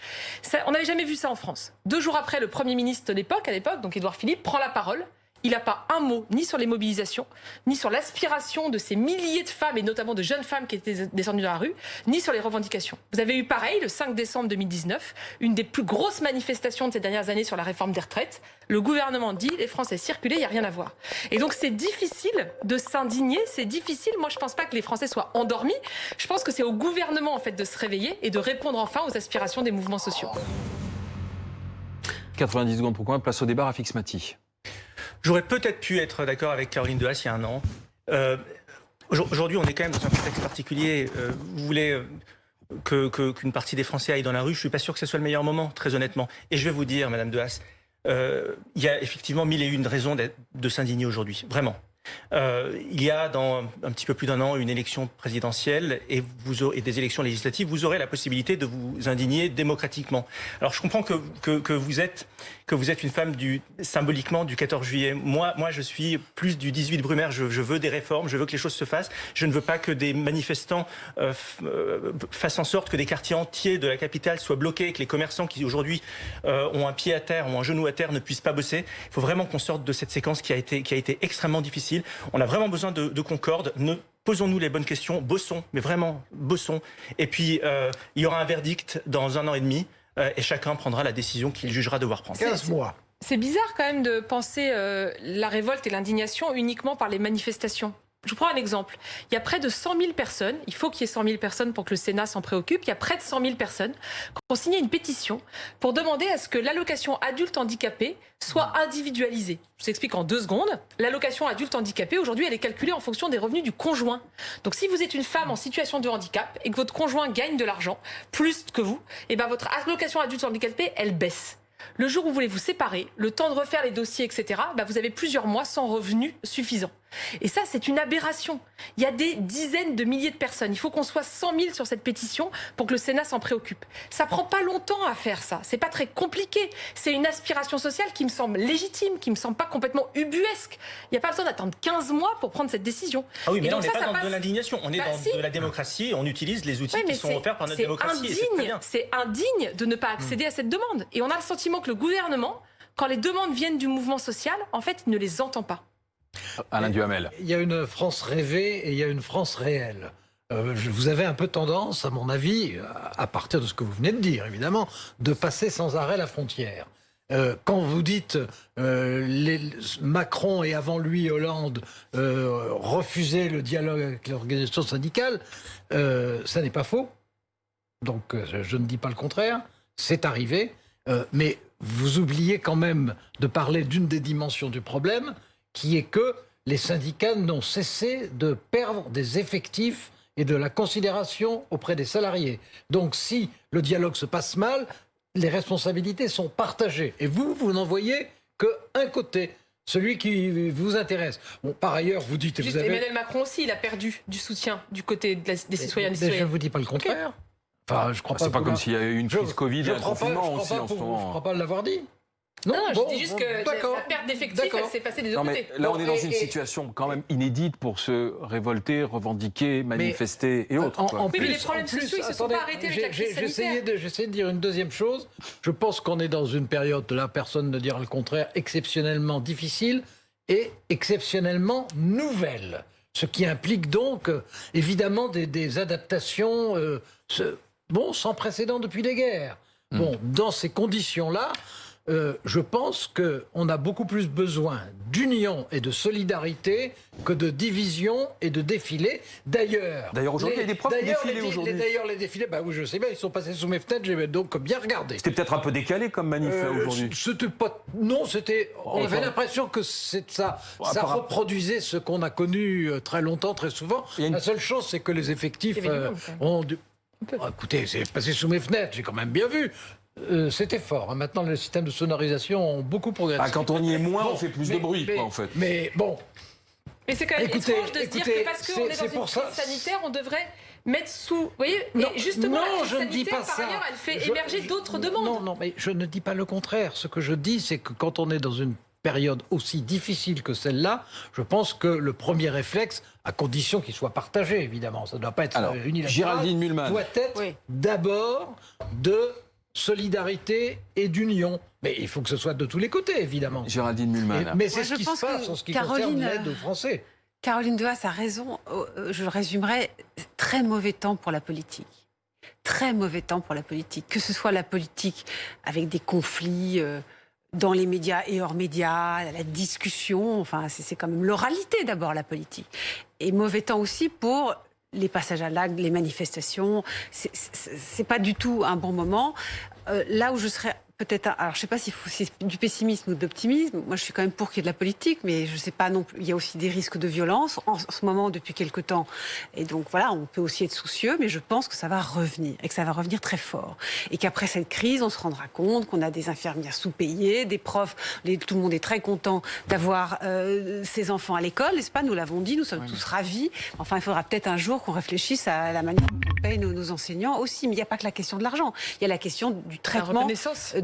On n'avait jamais vu ça en France. 2 jours après, le Premier ministre de l'époque, donc Édouard Philippe, prend la parole. Il n'a pas un mot ni sur les mobilisations, ni sur l'aspiration de ces milliers de femmes, et notamment de jeunes femmes qui étaient descendues dans la rue, ni sur les revendications. Vous avez eu pareil, le 5 décembre 2019, une des plus grosses manifestations de ces dernières années sur la réforme des retraites. Le gouvernement dit, les Français circulez, il n'y a rien à voir. Et donc c'est difficile de s'indigner, c'est difficile. Moi, je ne pense pas que les Français soient endormis. Je pense que c'est au gouvernement, en fait, de se réveiller et de répondre enfin aux aspirations des mouvements sociaux. 90 secondes pour place au débat, Rafik Smati. J'aurais peut-être pu être d'accord avec Caroline Haas il y a un an. Aujourd'hui, on est quand même dans un contexte particulier. Vous voulez qu'une partie des Français aillent dans la rue. Je ne suis pas sûr que ce soit le meilleur moment, très honnêtement. Et je vais vous dire, Madame Haas, il y a effectivement 1001 raisons de s'indigner aujourd'hui, vraiment. Il y a dans un petit peu plus d'un an une élection présidentielle et des élections législatives. Vous aurez la possibilité de vous indigner démocratiquement. Alors je comprends que vous êtes une femme symboliquement du 14 juillet. Moi je suis plus du 18 Brumaire. Je veux des réformes, je veux que les choses se fassent. Je ne veux pas que des manifestants fassent en sorte que des quartiers entiers de la capitale soient bloqués, que les commerçants qui aujourd'hui ont un pied à terre, ont un genou à terre, ne puissent pas bosser. Il faut vraiment qu'on sorte de cette séquence qui a été extrêmement difficile. On a vraiment besoin de concorde. Posons-nous les bonnes questions, bossons, mais vraiment bossons. Et puis, il y aura un verdict dans 1 an et demi et chacun prendra la décision qu'il jugera devoir prendre. 15 mois. C'est bizarre quand même de penser la révolte et l'indignation uniquement par les manifestations. Je vous prends un exemple. Il y a près de 100 000 personnes, il faut qu'il y ait 100 000 personnes pour que le Sénat s'en préoccupe, il y a près de 100 000 personnes qui ont signé une pétition pour demander à ce que l'allocation adulte handicapé soit individualisée. Je vous explique en 2 secondes. L'allocation adulte handicapé, aujourd'hui, elle est calculée en fonction des revenus du conjoint. Donc si vous êtes une femme en situation de handicap et que votre conjoint gagne de l'argent, plus que vous, et ben votre allocation adulte handicapé, elle baisse. Le jour où vous voulez vous séparer, le temps de refaire les dossiers, etc., vous avez plusieurs mois sans revenus suffisants. Et ça, c'est une aberration. Il y a des dizaines de milliers de personnes. Il faut qu'on soit 100 000 sur cette pétition pour que le Sénat s'en préoccupe. Ça prend pas longtemps à faire ça. C'est pas très compliqué. C'est une aspiration sociale qui me semble légitime, qui me semble pas complètement ubuesque. Il n'y a pas besoin d'attendre 15 mois pour prendre cette décision. Ah oui, mais là, on n'est pas dans de l'indignation. On est dans de la démocratie. On utilise les outils qui sont offerts par notre démocratie. C'est indigne de ne pas accéder à cette demande. Et on a le sentiment que le gouvernement, quand les demandes viennent du mouvement social, en fait, il ne les entend pas. Alain Duhamel. Il y a une France rêvée et il y a une France réelle. vous avez un peu tendance, à mon avis, à partir de ce que vous venez de dire, évidemment, de passer sans arrêt la frontière. Quand vous dites Macron et avant lui Hollande refusaient le dialogue avec l'organisation syndicale, ça n'est pas faux. Donc je ne dis pas le contraire, c'est arrivé, mais vous oubliez quand même de parler d'une des dimensions du problème, qui est que les syndicats n'ont cessé de perdre des effectifs et de la considération auprès des salariés. Donc si le dialogue se passe mal, les responsabilités sont partagées. Et vous n'en voyez qu'un côté, celui qui vous intéresse. Bon, par ailleurs, vous dites... Juste, Emmanuel Macron aussi, il a perdu du soutien du côté des citoyens et des citoyennes. Je ne vous dis pas le contraire. Enfin, je crois pas. C'est pas comme s'il y avait eu une crise Covid, un confinement aussi en ce moment. Je ne crois pas l'avoir dit. Non, je dis juste que la perte d'effectifs, elle s'est passée des deux côtés. Là, on est dans une situation quand même inédite pour se révolter, revendiquer, manifester et autres. Oui, mais les problèmes sociaux, ils ne se sont pas arrêtés avec la crise sanitaire. J'essaie de dire une deuxième chose. Je pense qu'on est dans une période, là, personne ne dira le contraire, exceptionnellement difficile et exceptionnellement nouvelle. Ce qui implique donc, évidemment, des adaptations sans précédent depuis les guerres. Bon, dans ces conditions-là, je pense qu'on a beaucoup plus besoin d'union et de solidarité que de division et de défilés. D'ailleurs, aujourd'hui, il y a des profs qui défilent aujourd'hui. D'ailleurs, les défilés, oui, je sais bien, ils sont passés sous mes fenêtres, j'ai donc bien regardé. C'était peut-être un peu décalé comme manif aujourd'hui. C'était pas... Non, c'était... On avait l'impression que ça reproduisait ce qu'on a connu très longtemps, très souvent. La seule chose, c'est que les effectifs ont... écoutez, c'est passé sous mes fenêtres, j'ai quand même bien vu. C'était fort. Maintenant, le système de sonorisation a beaucoup progressé. Quand on y est moins, on fait plus de bruit, en fait. Mais bon. Mais c'est quand même étrange de se dire que parce qu'on est dans une crise sanitaire, on devrait mettre sous... Vous voyez, et justement, la crise sanitaire, par ailleurs, elle fait émerger d'autres demandes. Non, mais je ne dis pas le contraire. Ce que je dis, c'est que quand on est dans une période aussi difficile que celle-là, je pense que le premier réflexe, à condition qu'il soit partagé, évidemment, ça ne doit pas être unilatéral, Géraldine Mühlmann doit être d'abord de solidarité et d'union. Mais il faut que ce soit de tous les côtés, évidemment. Géraldine Mühlmann. Mais c'est ce qui se passe en ce qui concerne l'aide aux Français. Caroline Dehaas a raison. Je le résumerai, très mauvais temps pour la politique. Très mauvais temps pour la politique. Que ce soit la politique avec des conflits dans les médias et hors médias, la discussion, enfin, c'est quand même l'oralité d'abord, la politique. Et mauvais temps aussi pour les passages à l'acte, les manifestations, c'est pas du tout un bon moment. Là où je serais peut-être... Alors, je sais pas si c'est du pessimisme ou de l'optimisme. Moi, je suis quand même pour qu'il y ait de la politique, mais je sais pas non plus. Il y a aussi des risques de violence en ce moment depuis quelque temps. Et donc, voilà, on peut aussi être soucieux, mais je pense que ça va revenir, et que ça va revenir très fort. Et qu'après cette crise, on se rendra compte qu'on a des infirmières sous-payées, des profs, tout le monde est très content d'avoir ses enfants à l'école, n'est-ce pas? Nous l'avons dit, nous sommes tous ravis. Enfin, il faudra peut-être un jour qu'on réfléchisse à la manière dont on paye nos enseignants aussi. Mais il n'y a pas que la question de l'argent. Il y a la question du traitement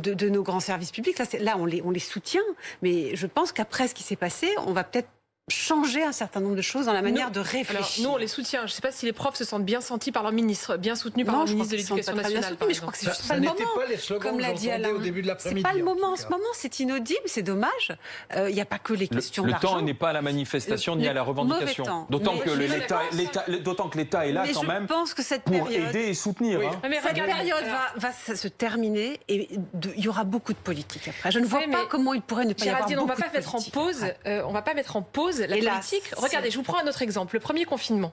de nos grands services publics. Là, on les soutient, mais je pense qu'après ce qui s'est passé, on va peut-être changer un certain nombre de choses dans la manière de réfléchir. Alors, nous, on les soutient. Je ne sais pas si les profs se sentent bien sentis par leur ministre, bien soutenus par leur ministre de l'Éducation nationale. Mais je crois que c'est juste pas le moment. Pas les slogans comme l'a dit Alain au début de l'après-midi. C'est pas le moment en ce moment. C'est inaudible, c'est dommage. Il n'y a pas que les questions d'argent. Le temps n'est pas à la manifestation ni à la revendication. D'autant que l'État est là quand même pour aider et soutenir. Cette période va se terminer et il y aura beaucoup de politique après. Je ne vois pas comment il pourrait ne pas y avoir beaucoup de politique. On va pas mettre en pause la politique. Regardez, je vous prends un autre exemple. Le premier confinement,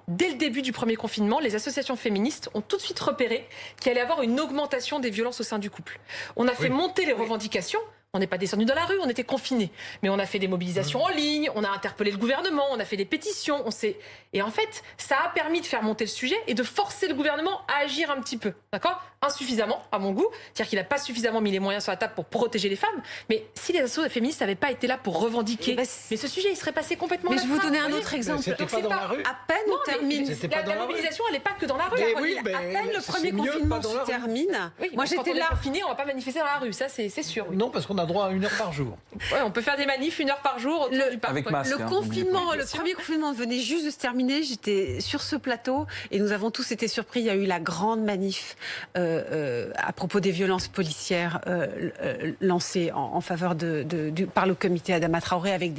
dès le début du premier confinement, les associations féministes ont tout de suite repéré qu'il allait y avoir une augmentation des violences au sein du couple. On a fait monter les revendications. On n'est pas descendu dans la rue, on était confinés. Mais on a fait des mobilisations en ligne, on a interpellé le gouvernement, on a fait des pétitions. Et en fait, ça a permis de faire monter le sujet et de forcer le gouvernement à agir un petit peu. D'accord ? Insuffisamment, à mon goût. C'est-à-dire qu'il n'a pas suffisamment mis les moyens sur la table pour protéger les femmes. Mais si les associations féministes n'avaient pas été là pour revendiquer, mais ce sujet, il serait passé complètement à la fin. Mais je vais vous donner un autre exemple. Donc c'est pas à peine on termine. La mobilisation, elle n'est pas que dans la rue. À peine le premier confinement se termine. Moi, j'étais là. Quand on est confiné, on ne va pas manifester dans la rue. Ça, c'est sûr. Non, parce qu'on a droit à 1 heure par jour. Ouais, on peut faire des manifs 1 heure par jour autour du parc. Avec masque. Le confinement, le premier confinement venait juste de se terminer. J'étais sur ce plateau et nous avons tous été surpris. Il y a eu la grande manif à propos des violences policières lancée en faveur par le comité Adama Traoré avec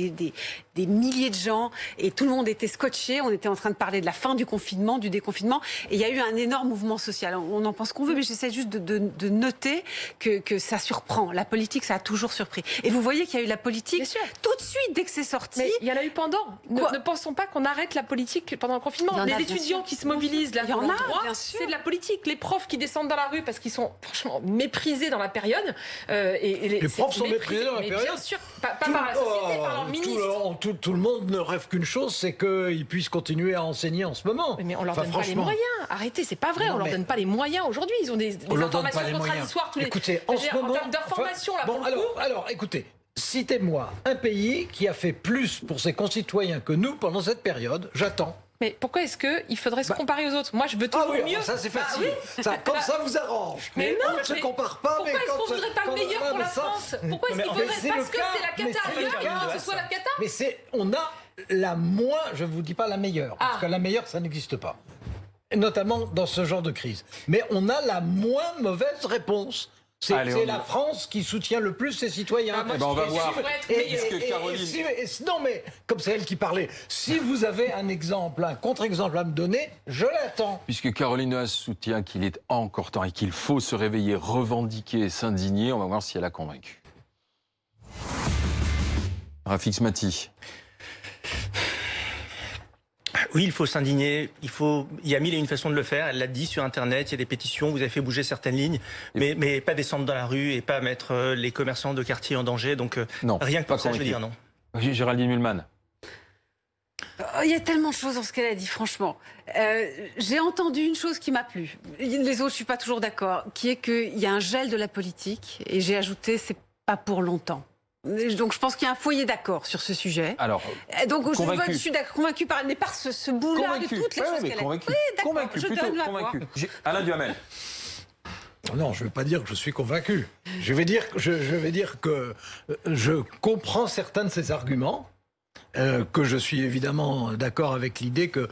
des milliers de gens et tout le monde était scotché. On était en train de parler de la fin du confinement, du déconfinement. Et il y a eu un énorme mouvement social. On en pense qu'on veut, mais j'essaie juste de noter que ça surprend. La politique, ça a toujours surpris. Et vous voyez qu'il y a eu la politique tout de suite dès que c'est sorti. Mais il y en a eu pendant. Ne pensons pas qu'on arrête la politique pendant le confinement. Les étudiants qui se mobilisent là pendant le droit, c'est de la politique. Les profs qui descendent dans la rue parce qu'ils sont franchement méprisés dans la période. Les profs sont méprisés dans la période. Bien sûr, pas par la société, par leur ministre. Tout le monde ne rêve qu'une chose, c'est qu'ils puissent continuer à enseigner en ce moment. Mais on leur donne pas les moyens. Arrêtez, c'est pas vrai. On leur donne pas les moyens aujourd'hui. Ils ont des informations contradictoires tous les. Écoutez, en ce moment, en termes d'information, là. Bon, alors, écoutez. Citez-moi un pays qui a fait plus pour ses concitoyens que nous pendant cette période. J'attends. Mais pourquoi est-ce qu'il faudrait se comparer aux autres? Moi, je veux toujours mieux. Ça, c'est facile. Comme ça vous arrange. Mais non, on ne se compare pas. Pourquoi est-ce qu'on ne voudrait pas le meilleur pour la France? Pourquoi est-ce qu'il faudrait, parce que c'est la cata ailleurs, que ce soit la cata? Mais on a la moins, je ne vous dis pas la meilleure, parce que la meilleure, ça n'existe pas. Notamment dans ce genre de crise. Mais on a la moins mauvaise réponse. C'est la France qui soutient le plus ses citoyens. On va voir. Non, mais comme c'est elle qui parlait, si vous avez un exemple, un contre-exemple à me donner, je l'attends. Puisque Caroline Dehaas soutient qu'il est encore temps et qu'il faut se réveiller, revendiquer et s'indigner, on va voir si elle a convaincu. Rafik Maty. Oui, il faut s'indigner. Il y a mille et une façons de le faire. Elle l'a dit sur Internet. Il y a des pétitions. Vous avez fait bouger certaines lignes, mais pas descendre dans la rue et pas mettre les commerçants de quartier en danger. Donc non, rien que pour ça, je veux dire non. Géraldine Mühlmann. Il y a tellement de choses dans ce qu'elle a dit, franchement. J'ai entendu une chose qui m'a plu. Les autres, je suis pas toujours d'accord, qui est qu'il y a un gel de la politique. Et j'ai ajouté, c'est pas pour longtemps. Donc je pense qu'il y a un foyer d'accord sur ce sujet. Alors, donc je suis convaincu par ce bout-là de toutes les choses qu'elle a dit. Convaincu, plutôt convaincu. Alain Duhamel. Non, je ne veux pas dire que je suis convaincu. Je vais dire que je comprends certains de ses arguments, que je suis évidemment d'accord avec l'idée que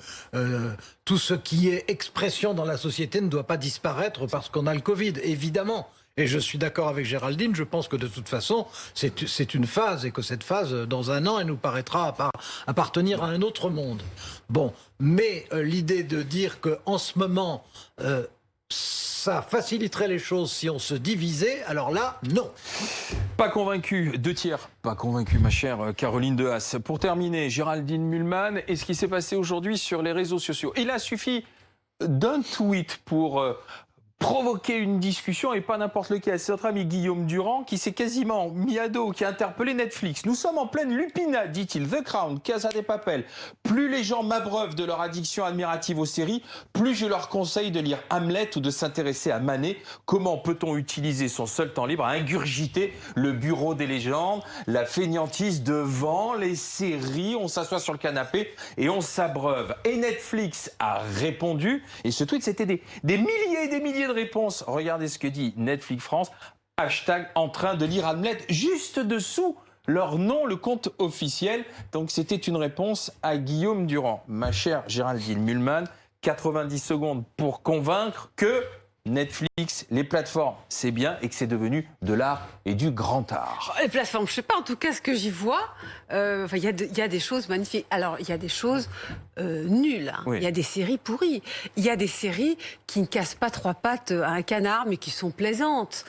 tout ce qui est expression dans la société ne doit pas disparaître parce qu'on a le Covid, évidemment. Et je suis d'accord avec Géraldine, je pense que de toute façon, c'est une phase, et que cette phase, dans un an, elle nous paraîtra appartenir à un autre monde. Bon, mais l'idée de dire qu'en ce moment, ça faciliterait les choses si on se divisait, alors là, non. Pas convaincu, 2 tiers. Pas convaincu, ma chère Caroline Dehaas. Pour terminer, Géraldine Mühlmann, et ce qui s'est passé aujourd'hui sur les réseaux sociaux. Il a suffi d'un tweet pour provoquer une discussion, et pas n'importe lequel. C'est notre ami Guillaume Durand qui s'est quasiment mis à dos, qui a interpellé Netflix. Nous sommes en pleine lupinade, dit-il. The Crown, Casa de Papel. Plus les gens m'abreuvent de leur addiction admirative aux séries, plus je leur conseille de lire Hamlet ou de s'intéresser à Manet. Comment peut-on utiliser son seul temps libre à ingurgiter le bureau des légendes, la fainéantise devant les séries? On s'assoit sur le canapé et on s'abreuve. Et Netflix a répondu, et ce tweet, c'était des milliers et des milliers de réponses. Regardez ce que dit Netflix France. Hashtag en train de lire Hamlet. Juste dessous leur nom, le compte officiel. Donc c'était une réponse à Guillaume Durand. Ma chère Géraldine Mühlmann, 90 secondes pour convaincre que Netflix, les plateformes, c'est bien et que c'est devenu de l'art et du grand art. Les plateformes, je ne sais pas, en tout cas, ce que j'y vois, il y a des choses magnifiques. Alors, il y a des choses nulles. Hein. Il y a des séries pourries. Il y a des séries qui ne cassent pas 3 pattes à un canard, mais qui sont plaisantes.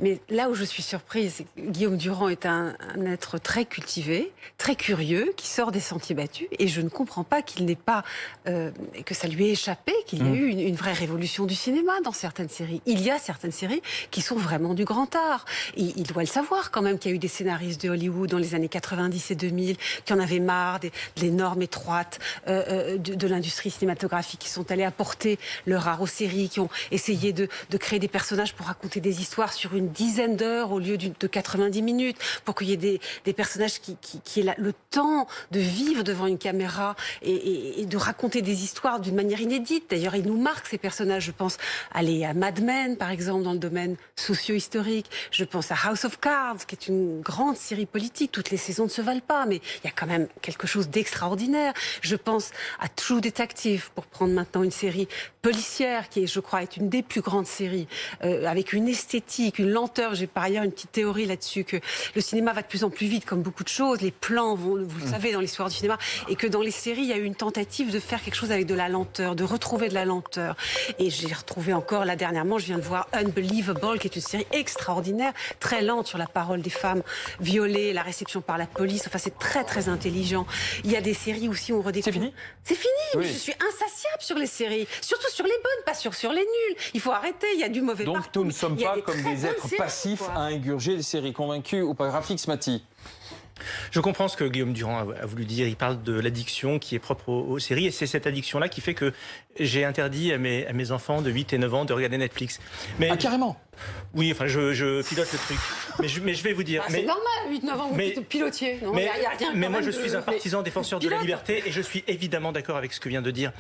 Mais là où je suis surprise, c'est que Guillaume Durand est un être très cultivé, très curieux, qui sort des sentiers battus. Et je ne comprends pas qu'il n'ait pas, que ça lui ait échappé, qu'il y ait eu une vraie révolution du cinéma dans certaines séries. Il y a certaines séries qui sont vraiment du grand art. Et il doit le savoir quand même qu'il y a eu des scénaristes de Hollywood dans les années 90 et 2000 qui en avaient marre de l'énorme étroite de l'industrie cinématographique, qui sont allés apporter leur art aux séries, qui ont essayé de créer des personnages pour raconter des histoires sur une dizaine d'heures au lieu de 90 minutes, pour qu'il y ait des personnages qui aient le temps de vivre devant une caméra et de raconter des histoires d'une manière inédite. D'ailleurs, ils nous marquent, ces personnages. Je pense à Mad Men, par exemple, dans le domaine socio-historique. Je pense à House of Cards, qui est une grande série politique. Toutes les saisons ne se valent pas, mais il y a quand même quelque chose d'extraordinaire. Je pense à True Detective, pour prendre maintenant une série policière, qui, je crois, est une des plus grandes séries, avec une esthétique, une lenteur. J'ai par ailleurs une petite théorie là-dessus, que le cinéma va de plus en plus vite, comme beaucoup de choses. Les plans vont, vous le savez, dans l'histoire du cinéma. Et que dans les séries, il y a eu une tentative de faire quelque chose avec de la lenteur, de retrouver de la lenteur. Et j'ai retrouvé encore, là dernièrement, je viens de voir Unbelievable, qui est une série extraordinaire, très lente sur la parole des femmes violées, la réception par la police. Enfin, c'est très, très intelligent. Il y a des séries aussi où on redécouvre... C'est fini ? C'est fini, Oui. mais je suis insatiable sur les séries. Surtout sur les bonnes, pas sur les nuls. Il faut arrêter, il y a du mauvais Donc partout. nous ne sommes Il y a pas des comme très des bonnes êtres séries, passifs quoi. à ingurger des séries. Convaincus ou pas? Rafik Mati. Je comprends ce que Guillaume Durand a voulu dire. Il parle de l'addiction qui est propre aux séries. Et c'est cette addiction-là qui fait que j'ai interdit à mes enfants de 8 et 9 ans de regarder Netflix. Mais, Ah, carrément? Oui, enfin, je pilote le truc. Mais je vais vous dire... Bah, c'est normal, 8-9 ans, vous pilotiez. Non, mais, y a rien mais quand moi, même je suis un partisan défenseur de la liberté et je suis évidemment d'accord avec ce que vient de dire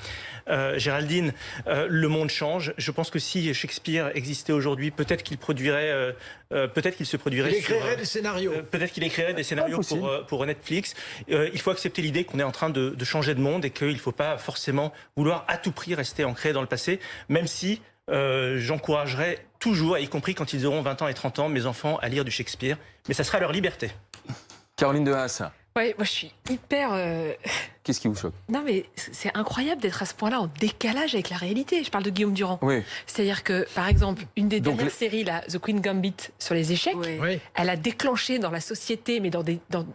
Géraldine. Le monde change. Je pense que si Shakespeare existait aujourd'hui, peut-être qu'il produirait... peut-être qu'il se produirait... Il écrirait des scénarios. Peut-être qu'il écrirait des scénarios pour Netflix. Il faut accepter l'idée qu'on est en train de changer de monde et qu'il ne faut pas forcément vouloir à tout prix rester ancré dans le passé, même si j'encouragerais toujours, y compris quand ils auront 20 ans et 30 ans, mes enfants à lire du Shakespeare. Mais ça sera leur liberté. Caroline de Haas. Ouais, moi je suis hyper... Qu'est-ce qui vous choque? Non mais c'est incroyable d'être à ce point-là en décalage avec la réalité. Je parle de Guillaume Durand. Oui. C'est-à-dire que, par exemple, une des Donc, dernières séries, là, The Queen Gambit, sur les échecs, Oui. elle a déclenché dans la société, mais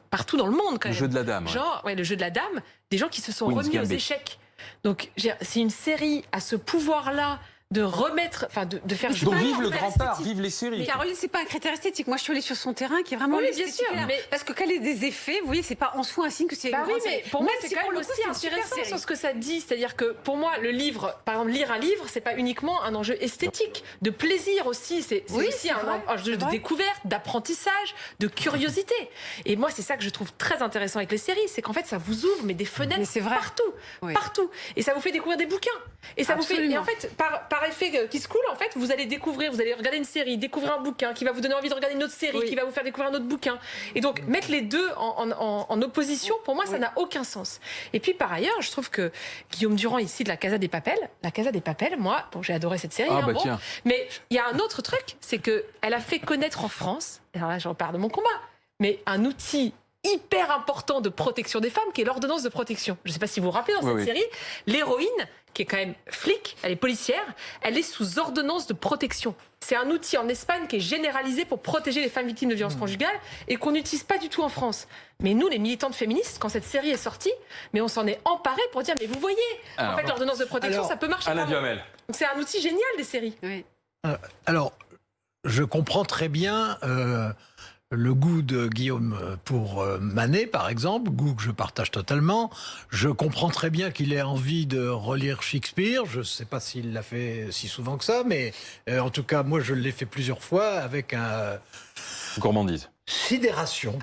partout dans le monde quand Le même. jeu de la dame. Ouais. Genre, le jeu de la dame, des gens qui se sont Queen's remis aux Gambit. échecs. Donc, c'est une série à ce pouvoir-là de remettre, enfin de faire... Donc pas vive un le critère grand art, esthétique. vive les séries. Mais Caroline, c'est pas un critère esthétique. Moi, je suis allée sur son terrain, qui est vraiment Oui, bien l'esthétique. sûr, mais- Parce que quand il y a des effets, vous voyez, c'est pas en soi un signe que c'est Bah une oui, grande mais série. pour moi, Même c'est si quand pour même le coup, aussi c'est une super intéressant série. sur ce que ça dit. C'est-à-dire que pour moi, le livre, par exemple, lire un livre, c'est pas uniquement un enjeu esthétique, de plaisir aussi. C'est Oui, aussi c'est un vrai, enjeu c'est de vrai. découverte, d'apprentissage, de curiosité. Et moi, c'est ça que je trouve très intéressant avec les séries, c'est qu'en fait, ça vous ouvre mais des fenêtres Mais c'est vrai. partout, Oui. partout. Et ça vous fait découvrir des bouquins. Et ça vous fait. Absolument. Et en fait, par effet qui se coule, en fait, vous allez découvrir, vous allez regarder une série, découvrir un bouquin qui va vous donner envie de regarder une autre série, Oui. qui va vous faire découvrir un autre bouquin. Et donc, mettre les deux en opposition, pour moi, ça n'a aucun sens. Et puis, par ailleurs, je trouve que Guillaume Durand, ici, de La Casa des Papel, moi, bon, j'ai adoré cette série. Ah, hein, bah bon. tiens. Mais il y a un autre truc, c'est qu'elle a fait connaître en France, et alors là, je repars de mon combat, mais un outil hyper important de protection des femmes, qui est l'ordonnance de protection. Je ne sais pas si vous vous rappelez, dans Oui, cette oui. série, l'héroïne, qui est quand même flic, elle est policière, elle est sous ordonnance de protection. C'est un outil en Espagne qui est généralisé pour protéger les femmes victimes de violences conjugales et qu'on n'utilise pas du tout en France. Mais nous, les militantes féministes, quand cette série est sortie, mais on s'en est emparé pour dire, mais vous voyez, Alors, en fait, l'ordonnance de protection, alors, ça peut marcher. Alain vraiment. Duhamel. Donc c'est un outil génial des séries. Oui. Alors, je comprends très bien le goût de Guillaume pour Manet, par exemple, goût que je partage totalement. Je comprends très bien qu'il ait envie de relire Shakespeare. Je ne sais pas s'il l'a fait si souvent que ça, mais en tout cas, moi, je l'ai fait plusieurs fois avec Gourmandise. sidération.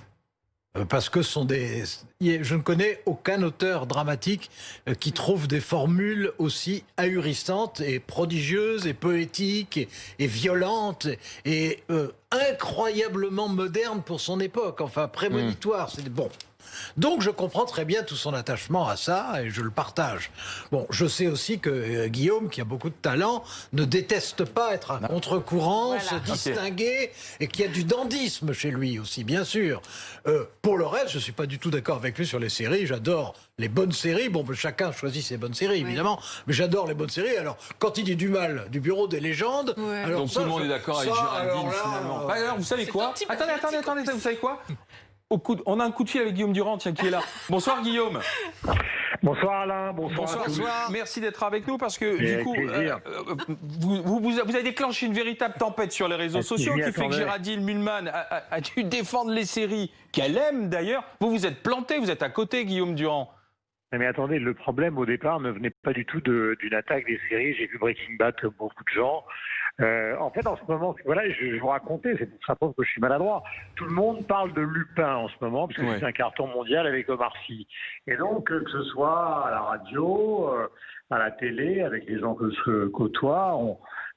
Parce que je ne connais aucun auteur dramatique qui trouve des formules aussi ahurissantes et prodigieuses et poétiques et violentes et incroyablement modernes pour son époque. Enfin, prémonitoire. C'est bon. Donc je comprends très bien tout son attachement à ça et je le partage. Bon, je sais aussi que Guillaume, qui a beaucoup de talent, ne déteste pas être à contre-courant, se distinguer et qu'il y a du dandysme chez lui aussi, bien sûr. Pour le reste, je ne suis pas du tout d'accord avec lui sur les séries. J'adore les bonnes séries. Bon, ben, chacun choisit ses bonnes séries, évidemment. Mais j'adore les bonnes séries. Alors, quand il dit du mal du Bureau des légendes... Ouais. Alors Donc tout le monde est d'accord avec Géraldine, finalement. Bah, alors, vous savez quoi? Attendez, vous savez quoi? On a un coup de fil avec Guillaume Durand, tiens, qui est là. Bonsoir Guillaume. Bonsoir Alain, bonsoir à tous. Merci d'être avec nous parce que du Avec coup, plaisir. vous avez déclenché une véritable tempête sur les réseaux sociaux m'y qui fait que attendais. Géraldine Mühlmann a dû défendre les séries qu'elle aime d'ailleurs. Vous êtes planté, vous êtes à côté, Guillaume Durand. Mais attendez, le problème au départ ne venait pas du tout d'une attaque des séries. J'ai vu Breaking Bad comme beaucoup de gens. En fait, en ce moment, voilà, je vous racontais, c'est pour ça que je suis maladroit. Tout le monde parle de Lupin en ce moment, parce que Ouais. c'est un carton mondial avec Omar Sy. Et donc, que ce soit à la radio, à la télé, avec les gens que je côtoie,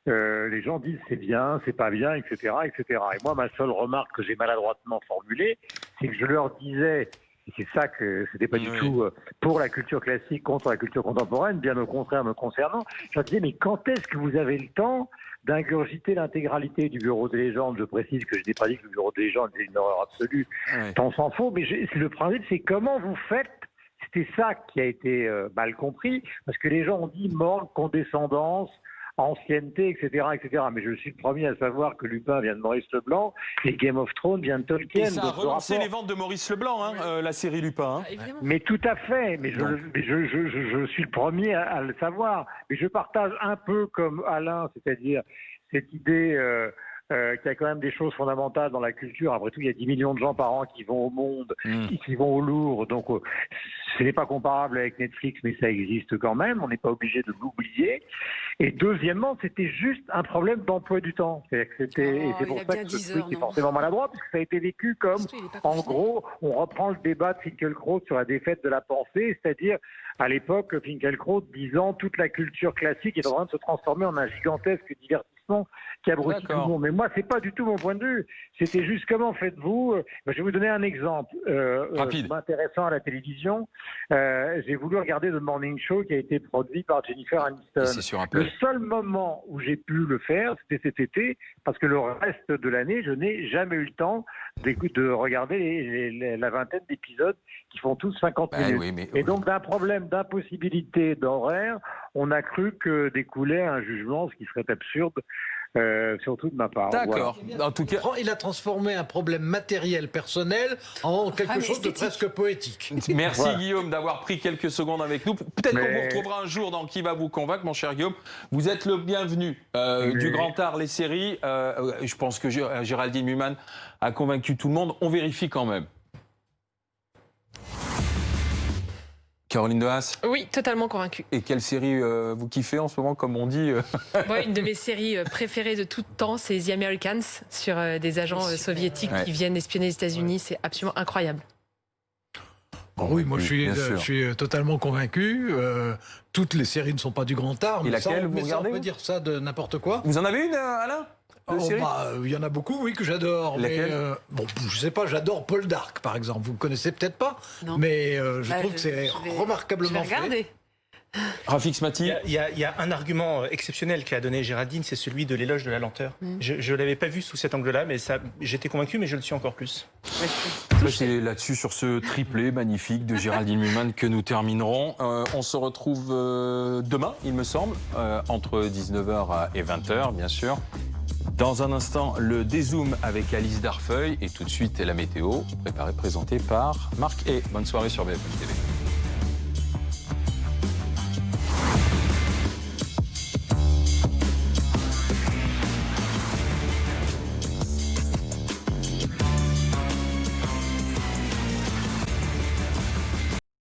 les gens disent c'est bien, c'est pas bien, etc., etc. Et moi, ma seule remarque que j'ai maladroitement formulée, c'est que je leur disais Et c'est ça que c'était pas du tout pour la culture classique contre la culture contemporaine, bien au contraire me concernant. Je me disais, mais quand est-ce que vous avez le temps d'ingurgiter l'intégralité du Bureau des légendes? Je précise que je n'ai pas dit que le Bureau des légendes était une horreur absolue, tant s'en faut, mais le principe, c'est comment vous faites. C'était ça qui a été mal compris, parce que les gens ont dit mort, condescendance, ancienneté, etc., etc. Mais je suis le premier à savoir que Lupin vient de Maurice Leblanc et Game of Thrones vient de Tolkien. Et ça a relancé les ventes de Maurice Leblanc, la série Lupin. Mais tout à fait. Mais je suis le premier à le savoir. Mais je partage un peu comme Alain, c'est-à-dire cette idée qu'il y a quand même des choses fondamentales dans la culture. Après tout, il y a 10 millions de gens par an qui vont au monde, qui vont au Louvre. Donc, ce n'est pas comparable avec Netflix, mais ça existe quand même. On n'est pas obligé de l'oublier. Et deuxièmement, c'était juste un problème d'emploi du temps. Et c'est pour ça que ce truc est forcément maladroit, parce que ça a été vécu comme, en gros, on reprend le débat de Finkielkraut sur la défaite de la pensée, c'est-à-dire, à l'époque, Finkielkraut disant toute la culture classique est en train de se transformer en un gigantesque divertissement qui abrutit tout le monde. Mais moi, c'est pas du tout mon point de vue. C'était juste comment faites-vous. Je vais vous donner un exemple intéressant à la télévision. J'ai voulu regarder The Morning Show qui a été produit par Jennifer Aniston. C'est sur Apple. Le seul moment où j'ai pu le faire, c'était cet été, parce que le reste de l'année, je n'ai jamais eu le temps de regarder la vingtaine d'épisodes qui font tous 50 minutes. Et donc, d'un problème d'impossibilité d'horaire, on a cru que découlait un jugement, ce qui serait absurde. Surtout de ma part. D'accord. Voilà. En tout cas, il a transformé un problème matériel personnel en quelque chose de presque poétique. Merci Guillaume d'avoir pris quelques secondes avec nous. Peut-être qu'on vous retrouvera un jour dans Qui va vous convaincre, mon cher Guillaume. Vous êtes le bienvenu du Grand Art, les séries. Je pense que Géraldine Mühlmann a convaincu tout le monde. On vérifie quand même. Caroline Dehaas? Oui, totalement convaincue. Et quelle série vous kiffez en ce moment, comme on dit Une de mes séries préférées de tout temps, c'est The Americans, sur des agents soviétiques qui viennent espionner les États-Unis. C'est absolument incroyable. Bon, oui, moi je suis totalement convaincu. Toutes les séries ne sont pas du grand art. Et laquelle vous regardez? On peut dire ça de n'importe quoi. Vous en avez une, Alain? Il y en a beaucoup, oui, que j'adore. Mais je sais pas, j'adore Paul Dark, par exemple. vous ne connaissez peut-être pas, mais je trouve que c'est remarquablement fait. Rafik Smati. Il y a un argument exceptionnel qu'a donné Géraldine, c'est celui de l'éloge de la lenteur. Je ne l'avais pas vu sous cet angle-là, mais j'étais convaincu, mais je le suis encore plus. C'est là-dessus, sur ce triplé magnifique de Géraldine Mühlmann, que nous terminerons. On se retrouve demain, il me semble, entre 19h et 20h, bien sûr. Dans un instant, le dézoom avec Alice Darfeuille et tout de suite la météo, préparée, présentée par Marc. Et bonne soirée sur BFM TV.